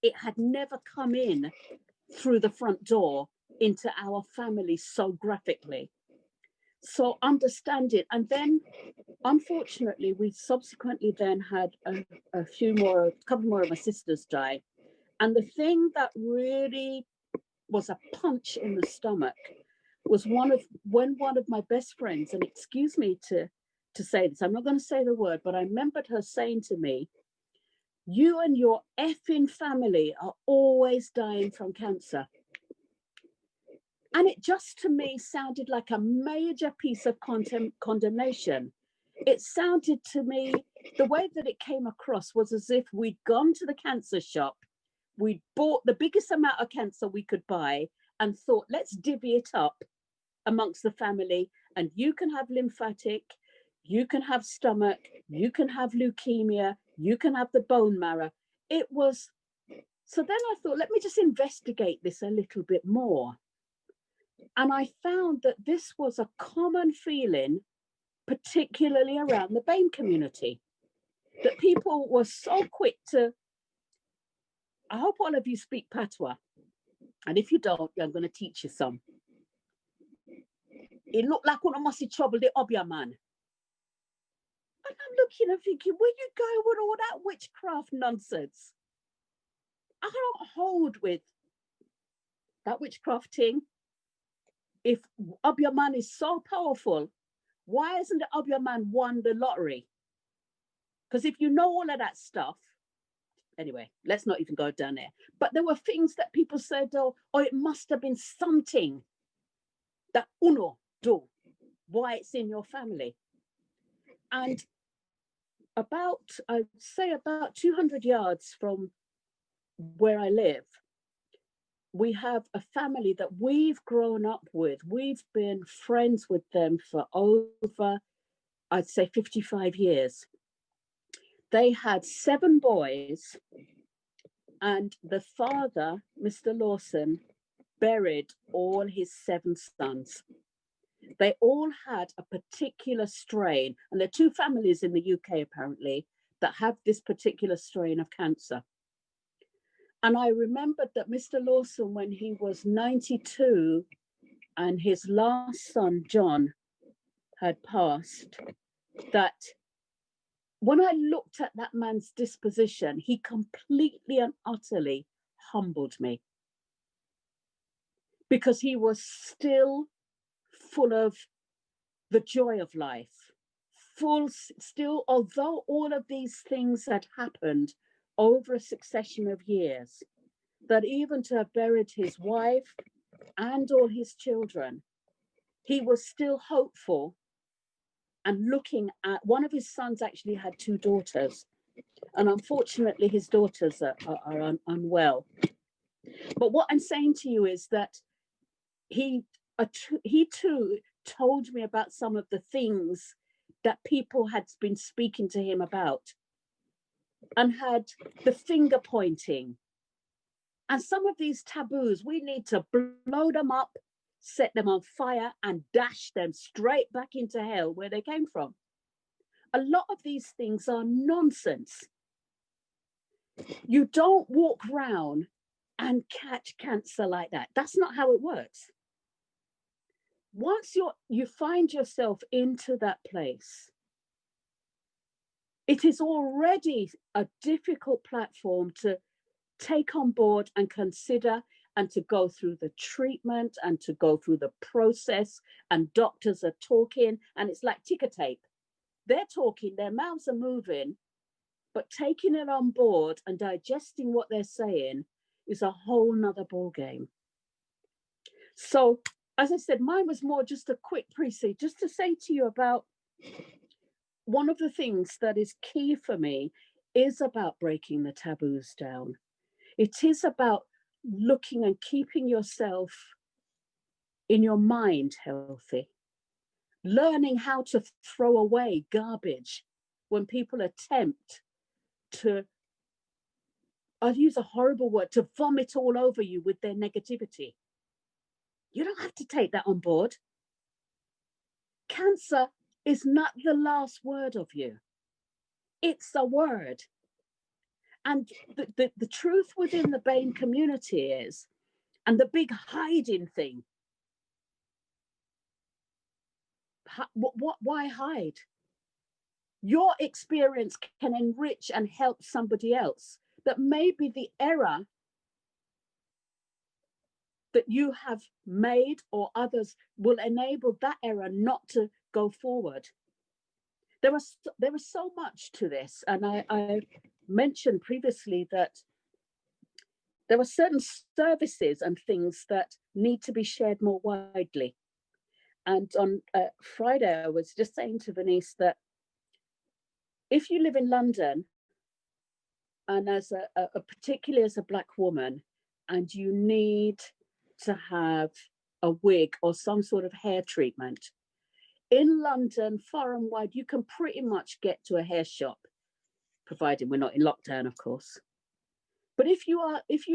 It had never come in through the front door into our family so graphically. So understand it. And then, unfortunately, we subsequently then had a couple more of my sisters die. And the thing that really was a punch in the stomach was when one of my best friends, and excuse me to say this, I'm not going to say the word, but I remembered her saying to me, you and your effing family are always dying from cancer. And it just to me sounded like a major piece of condemnation. It sounded to me, the way that it came across was as if we'd gone to the cancer shop, we bought the biggest amount of cancer we could buy and thought, let's divvy it up amongst the family. And you can have lymphatic, you can have stomach, you can have leukemia, you can have the bone marrow. It was, so then I thought, let me just investigate this a little bit more. And I found that this was a common feeling, particularly around the BAME community, that people were so quick to, I hope all of you speak patois. And if you don't, I'm going to teach you some. It looked like one must trouble the obia man. And I'm looking and thinking, where you go with all that witchcraft nonsense? I don't hold with that witchcraft thing. If obia man is so powerful, why hasn't the obia man won the lottery? Because if you know all of that stuff, anyway, let's not even go down there. But there were things that people said, oh, it must have been something that uno do, why it's in your family. And I'd say about 200 yards from where I live, we have a family that we've grown up with. We've been friends with them for over, I'd say 55 years. They had 7 boys, and the father, Mr. Lawson, buried all his 7 sons. They all had a particular strain, and there are 2 families in the UK apparently that have this particular strain of cancer. And I remembered that Mr. Lawson, when he was 92 and his last son, John, had passed, that when I looked at that man's disposition, he completely and utterly humbled me, because he was still full of the joy of life, still, although all of these things had happened over a succession of years, that even to have buried his wife and all his children, he was still hopeful and looking at, one of his sons actually had 2 daughters, and unfortunately his daughters are unwell. But what I'm saying to you is that he too told me about some of the things that people had been speaking to him about, and had the finger pointing. And some of these taboos, we need to blow them up, set them on fire, and dash them straight back into hell where they came from. A lot of these things are nonsense. You don't walk around and catch cancer like that. That's not how it works. Once you find yourself into that place, it is already a difficult platform to take on board and consider, and to go through the treatment and to go through the process. And doctors are talking, and it's like ticker tape. They're talking, their mouths are moving, but taking it on board and digesting what they're saying is a whole nother ball game. So, as I said, mine was more just a quick precis, just to say to you about one of the things that is key for me is about breaking the taboos down. It is about looking and keeping yourself in your mind healthy, learning how to throw away garbage when people attempt to, I'll use a horrible word, to vomit all over you with their negativity. You don't have to take that on board. Cancer is not the last word of you. It's a word. And the truth within the BAME community is, and the big hiding thing, why hide? Your experience can enrich and help somebody else. That maybe the error that you have made or others will enable that error not to go forward. There was so much to this, and I mentioned previously that there are certain services and things that need to be shared more widely. And on Friday, I was just saying to Venice that if you live in London, and as particularly as a Black woman, and you need to have a wig or some sort of hair treatment, in London, far and wide, you can pretty much get to a hair shop, provided we're not in lockdown, of course. But if you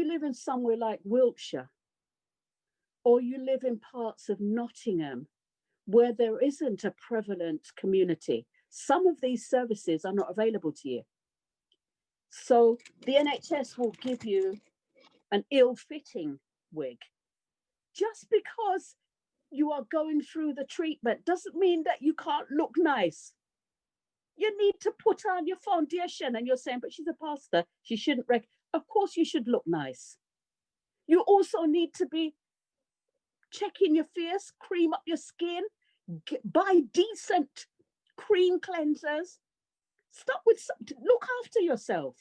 live in somewhere like Wiltshire, or you live in parts of Nottingham, where there isn't a prevalent community, some of these services are not available to you. So the NHS will give you an ill-fitting wig. Just because you are going through the treatment doesn't mean that you can't look nice. You need to put on your foundation, and you're saying, but she's a pastor, she shouldn't Of course you should look nice. You also need to be checking your face, cream up your skin, buy decent cream cleansers. Look after yourself,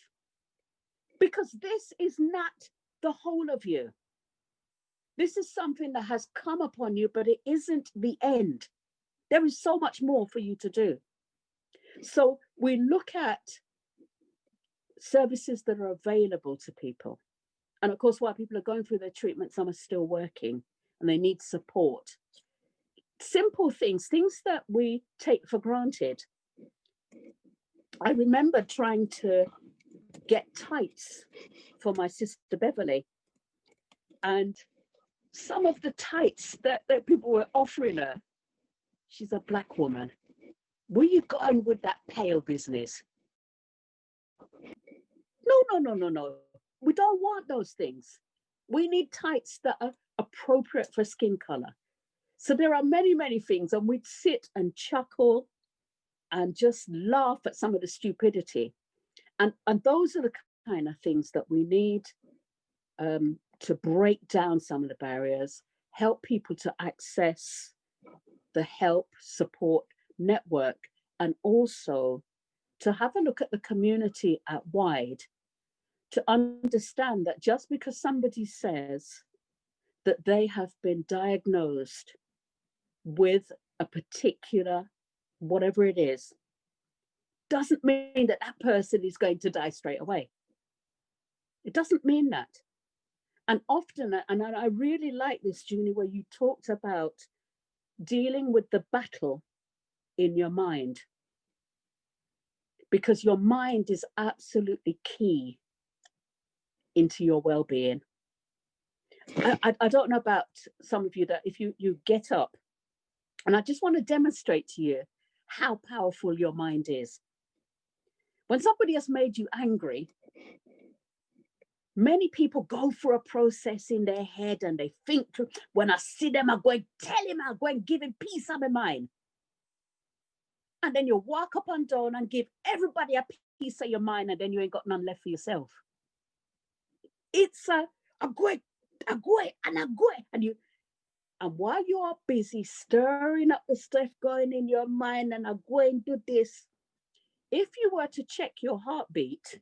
because this is not the whole of you. This is something that has come upon you, but it isn't the end. There is so much more for you to do. So we look at services that are available to people. And of course, while people are going through their treatment, some are still working and they need support. Simple things that we take for granted. I remember trying to get tights for my sister Beverly, and some of the tights that people were offering her, she's a Black woman. Were you going with that pale business? No. We don't want those things. We need tights that are appropriate for skin color. So there are many, many things, and we'd sit and chuckle and just laugh at some of the stupidity. And those are the kind of things that we need to break down some of the barriers, help people to access the help, support network, and also to have a look at the community at wide, to understand that just because somebody says that they have been diagnosed with a particular whatever it is, doesn't mean that that person is going to die straight away. It doesn't mean that. And often, and I really like this, Juney, where you talked about dealing with the battle in your mind, because your mind is absolutely key into your well-being. I don't know about some of you, that if you get up, and I just want to demonstrate to you how powerful your mind is. When somebody has made you angry, many people go through a process in their head and they think, when I see them, I'm going to tell him, I'm going to give him peace of my mind. And then you walk up and down and give everybody a piece of your mind, and then you ain't got none left for yourself. It's a go, and while you are busy stirring up the stuff going in your mind and I'm going to do this, if you were to check your heartbeat,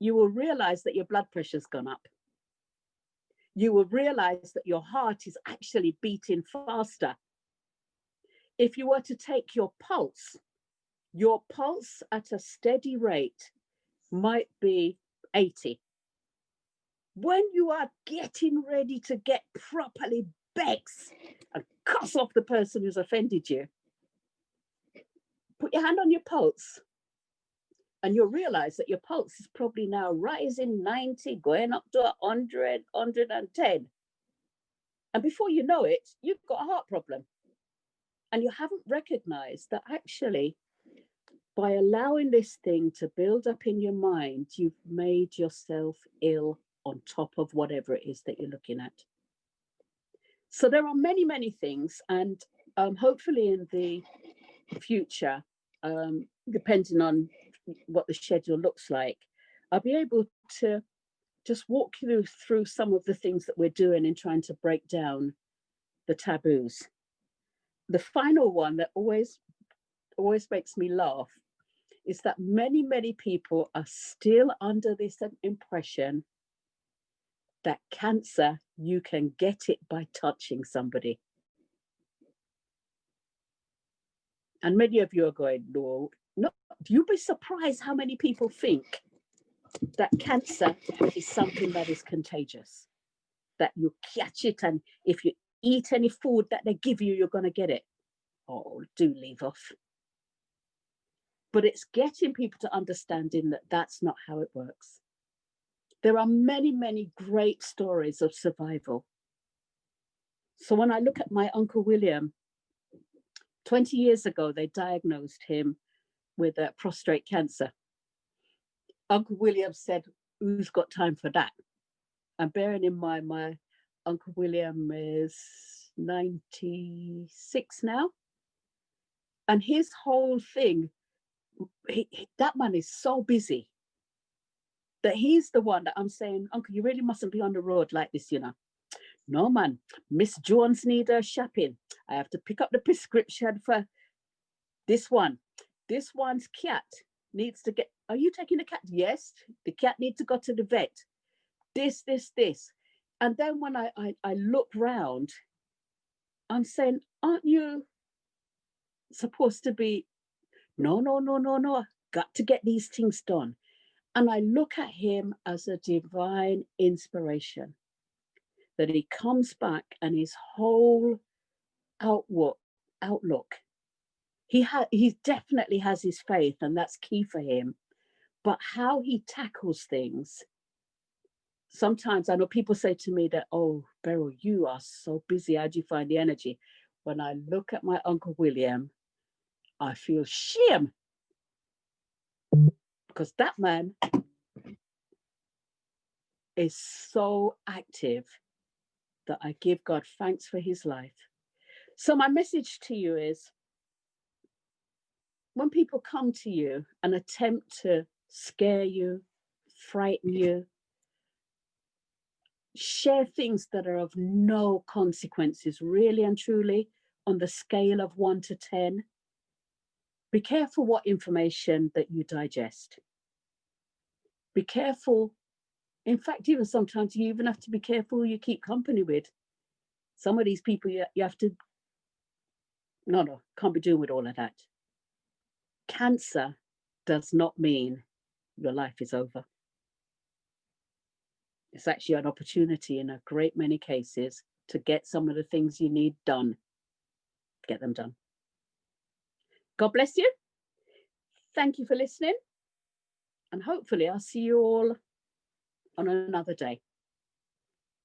you will realize that your blood pressure's gone up. You will realize that your heart is actually beating faster. If you were to take your pulse at a steady rate might be 80. When you are getting ready to get properly vexed and cuss off the person who's offended you, put your hand on your pulse and you'll realize that your pulse is probably now rising 90, going up to 100, 110. And before you know it, you've got a heart problem. And you haven't recognized that actually, by allowing this thing to build up in your mind, you've made yourself ill on top of whatever it is that you're looking at. So there are many, many things. And hopefully in the future, depending on what the schedule looks like, I'll be able to just walk you through some of the things that we're doing in trying to break down the taboos. The final one that always makes me laugh is that many, many people are still under this impression that cancer, you can get it by touching somebody. And many of you are going, no, you'd be surprised how many people think that cancer is something that is contagious, that you catch it, and if you eat any food that they give you, you're going to get it. Oh, do leave off. But it's getting people to understanding that that's not how it works. There are many, many great stories of survival. So when I look at my Uncle William, 20 years ago, they diagnosed him with prostate cancer. Uncle William said, who's got time for that? And bearing in mind, my Uncle William is 96 now. And his whole thing, that man is so busy that he's the one that I'm saying, Uncle, you really mustn't be on the road like this, you know. No, man, Miss Jones need her shopping. I have to pick up the prescription for this one. This one's cat needs to get, are you taking the cat? Yes, the cat needs to go to the vet. This. And then when I look round, I'm saying, aren't you supposed to be, no, got to get these things done. And I look at him as a divine inspiration, that he comes back and his whole outlook, he definitely has his faith, and that's key for him. But how he tackles things, sometimes I know people say to me that, oh, Beryl, you are so busy. How do you find the energy? When I look at my Uncle William, I feel shame, because that man is so active that I give God thanks for his life. So my message to you is, when people come to you and attempt to scare you, frighten you, share things that are of no consequences, really and truly, on the scale of 1 to 10, be careful what information that you digest. Be careful. In fact, even sometimes you even have to be careful who you keep company with. Some of these people you have to, no, can't be doing with all of that. cancer does not mean your life is over. It's actually an opportunity in a great many cases to get some of the things you need done. Get them done. God bless you. Thank you for listening. And hopefully I'll see you all on another day.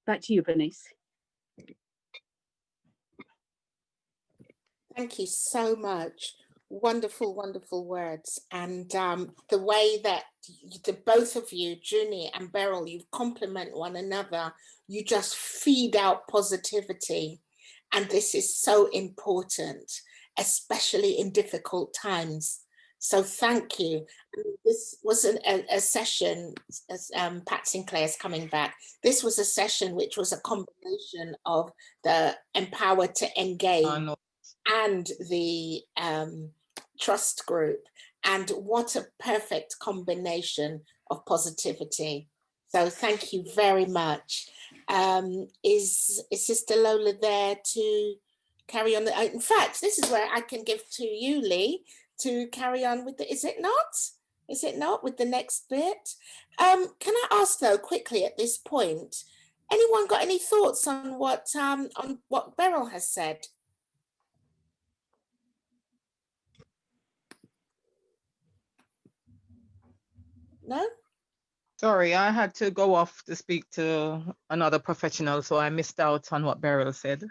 Back to you, Bernice. Thank you so much. Wonderful, wonderful words. And the way that the both of you, Juney and Beryl, you complement one another, you just feed out positivity. And this is so important, especially in difficult times. So thank you. This was a session, as Pat Sinclair is coming back. This was a session which was a combination of the Empower2Engage and the trust group. And what a perfect combination of positivity. So thank you very much. Is Sister Lola there to carry on? In fact, this is where I can give to you, Lee, to carry on with the, is it not? Is it not with the next bit? Can I ask though, quickly at this point, anyone got any thoughts on what Beryl has said? No? Sorry, I had to go off to speak to another professional, so I missed out on what Beryl said.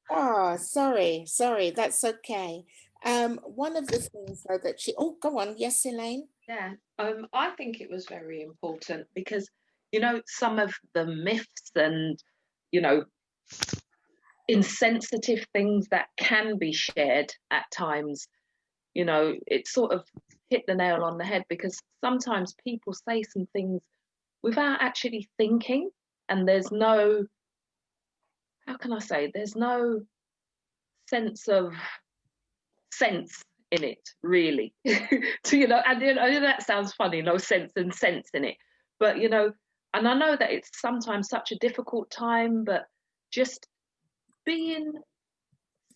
Oh, sorry, that's okay. One of the things though that she, oh, go on, yes, Elaine? Yeah, I think it was very important because, you know, some of the myths and, you know, insensitive things that can be shared at times, you know, it sort of hit the nail on the head, because sometimes people say some things without actually thinking, and there's no, how can I say, there's no sense in it, really. To, you know, and I know that sounds funny, no sense and sense in it, but, you know, and I know that it's sometimes such a difficult time, but just being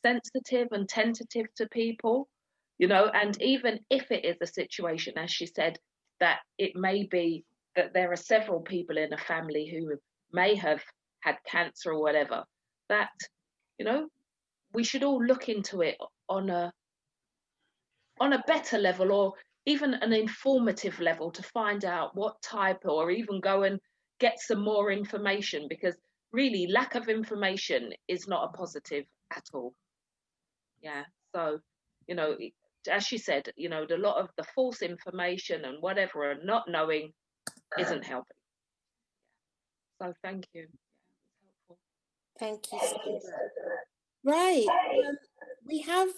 sensitive and tentative to people, you know, and even if it is a situation, as she said, that it may be that there are several people in a family who may have had cancer or whatever, that, you know, we should all look into it on a better level, or even an informative level, to find out what type, or even go and get some more information, because really lack of information is not a positive at all. Yeah, so, you know, as she said, you know, a lot of the false information and whatever, and not knowing isn't helping. So thank you. Thank you so much. Right, we have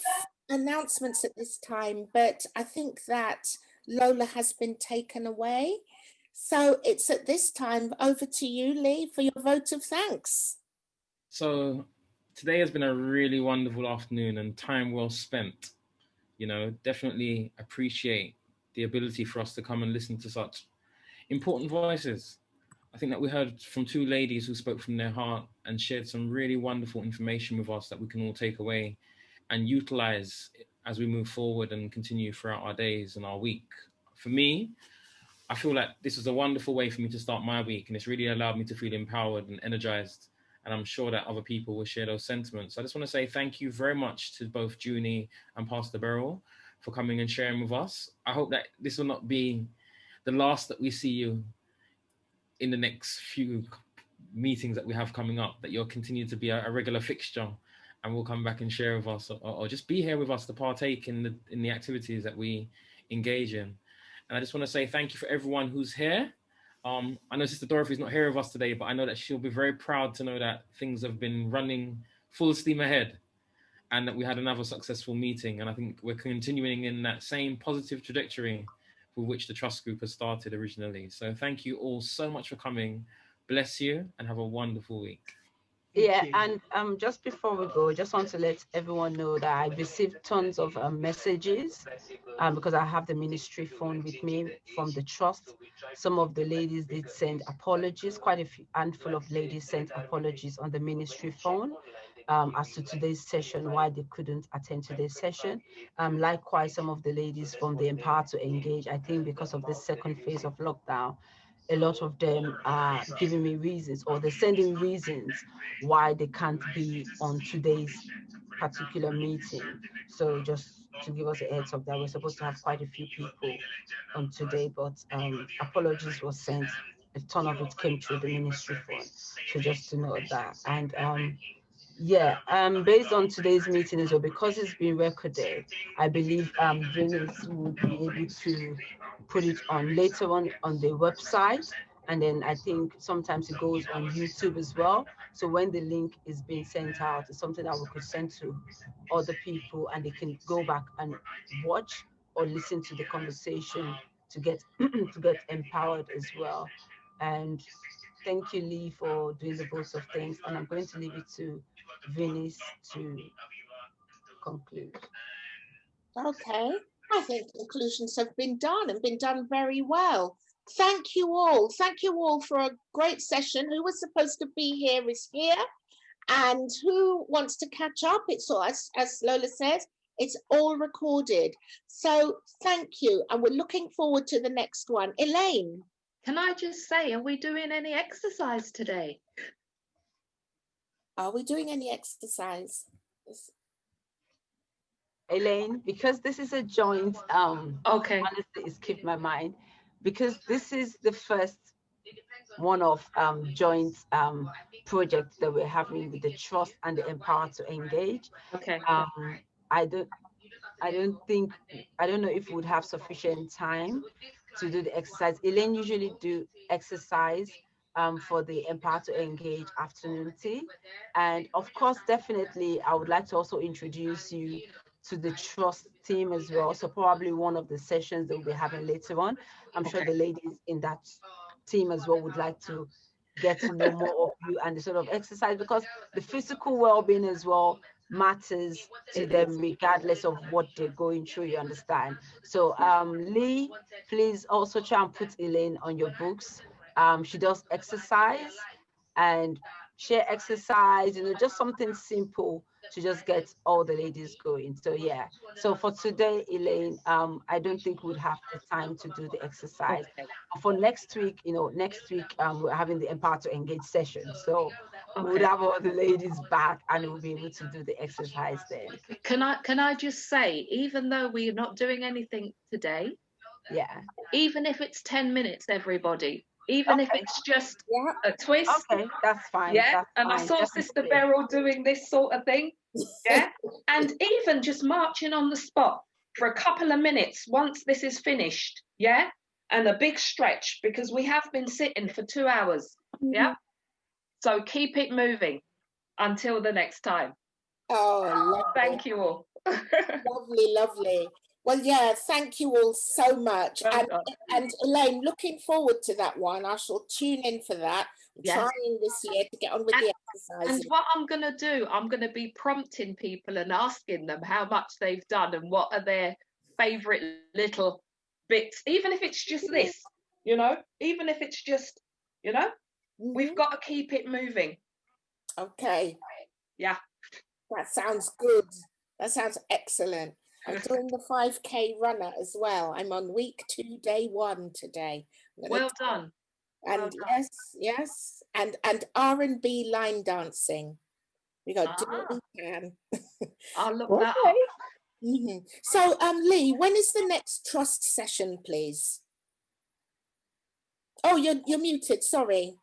announcements at this time, but I think that Lola has been taken away. So it's at this time over to you, Lee, for your vote of thanks. So today has been a really wonderful afternoon and time well spent. You know, definitely appreciate the ability for us to come and listen to such important voices. I think that we heard from two ladies who spoke from their heart and shared some really wonderful information with us that we can all take away and utilize as we move forward and continue throughout our days and our week. For me, I feel like this is a wonderful way for me to start my week, and it's really allowed me to feel empowered and energized. And I'm sure that other people will share those sentiments. I just want to say thank you very much to both Juney and Pastor Beryl for coming and sharing with us. I hope that this will not be the last that we see you in the next few meetings that we have coming up, that you'll continue to be a regular fixture and will come back and share with us, or just be here with us to partake in the activities that we engage in. And I just want to say thank you for everyone who's here. I know Sister Dorothy's not here with us today, but I know that she'll be very proud to know that things have been running full steam ahead and that we had another successful meeting. And I think we're continuing in that same positive trajectory with which the trust group has started originally. So thank you all so much for coming. Bless you and have a wonderful week. Yeah, and just before we go, just want to let everyone know that I received tons of messages because I have the ministry phone with me from the trust. Some of the ladies did send apologies. Quite a handful of ladies sent apologies on the ministry phone. as to today's session, why they couldn't attend today's session. Likewise, some of the ladies from the Empower2Engage, I think because of the second phase of lockdown, a lot of them are giving me reasons, or they're sending reasons why they can't be on today's particular meeting. So just to give us a heads up that we're supposed to have quite a few people on today, but apologies was sent. A ton of it came through the ministry phone. So just to know that. And yeah, based on today's meeting as well, because it's been recorded, I believe Juney will be able to put it on later on the website. And then I think sometimes it goes on YouTube as well. So when the link is being sent out, it's something that we could send to other people and they can go back and watch or listen to the conversation to get to get empowered as well. And thank you, Lee, for doing the votes of thanks. And I'm going to leave it to Venice to conclude. Okay, I think conclusions have been done and been done very well. Thank you all. Thank you all for a great session. Who was supposed to be here is here. And who wants to catch up? It's all, as Lola says, it's all recorded. So thank you. And we're looking forward to the next one. Elaine. Can I just say, are we doing any exercise today? Are we doing any exercise? Elaine, because this is a joint, Okay. honestly, it's keep my mind, because this is the first one of joint projects that we're having with the Trust and the Empower2Engage. Okay. I don't know if we would have sufficient time to do the exercise. Elaine usually do exercise for the Empower2Engage afternoon tea. And of course, definitely, I would like to also introduce you to the Trust team as well. So probably one of the sessions that we'll be having later on. I'm sure the ladies in that team as well would like to get to know more of you and the sort of exercise, because the physical well-being as well matters to them regardless of what they're going through, you understand. So Lee, please also try and put Elaine on your books. She does exercise and share exercise, just something simple to just get all the ladies going. So yeah, so for today, Elaine, I don't think we'd have the time to do the exercise. For next week, next week we're having the Empower2Engage session, so we would have all the ladies back and we'll be able to do the exercise then. Can I just say, even though we're not doing anything today, yeah, even if it's 10 minutes, everybody, even if it's just a twist. Okay, that's fine. Yeah, that's and fine. I saw Definitely. Sister Beryl doing this sort of thing. Yeah, and even just marching on the spot for a couple of minutes once this is finished. Yeah, and a big stretch, because we have been sitting for 2 hours. Yeah, so keep it moving until the next time. Oh, lovely. Thank you all. Lovely, lovely. Well, yeah, thank you all so much. And Elaine, looking forward to that one. I shall tune in for that. I'm trying this year to get on with the exercise. And what I'm going to do, I'm going to be prompting people and asking them how much they've done and what are their favourite little bits, even if it's just this, even if it's just, we've got to keep it moving. Okay. Yeah. That sounds good. That sounds excellent. I'm doing the 5K runner as well. I'm on week 2, day 1 today. Well done. And yes. And R&B line dancing. We got to do what we can. I'll look that up. So, Lee, when is the next Trust session, please? Oh, you're muted. Sorry.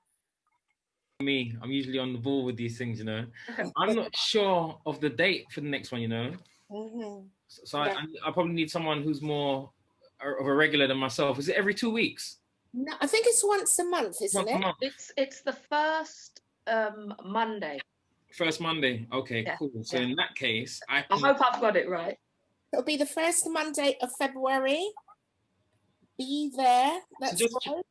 Me, I'm usually on the ball with these things, I'm not sure of the date for the next one, So I probably need someone who's more of a regular than myself. Is it every 2 weeks? No, I think it's once a month, isn't it? It's the first Monday. First Monday. Okay, cool. So in that case, I hope I've got it right. It'll be the first Monday of February. Be there. That's right.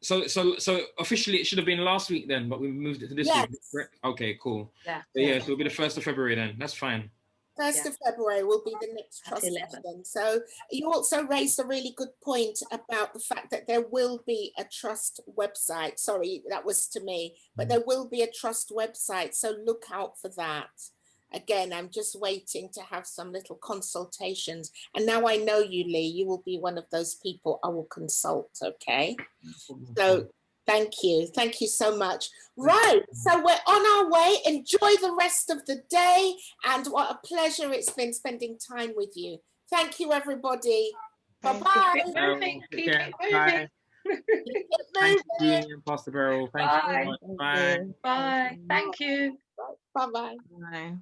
So officially it should have been last week then, but we moved it to this week. Okay, cool. Yeah. So it'll be the 1st of February then. That's fine. 1st of February will be the next At trust 11. session. So you also raised a really good point about the fact that there will be a trust website. Sorry, that was to me, but there will be a trust website. So look out for that. Again, I'm just waiting to have some little consultations. And now I know you, Lee, you will be one of those people I will consult, okay? So thank you. Thank you so much. Right, so we're on our way. Enjoy the rest of the day. And what a pleasure it's been spending time with you. Thank you, everybody. Bye-bye. Keep it moving. Keep it Bye. moving. Thank you, Juney and Pastor Beryl. Thank you so Bye. much. Bye. Bye. Thank you. Bye-bye. Bye.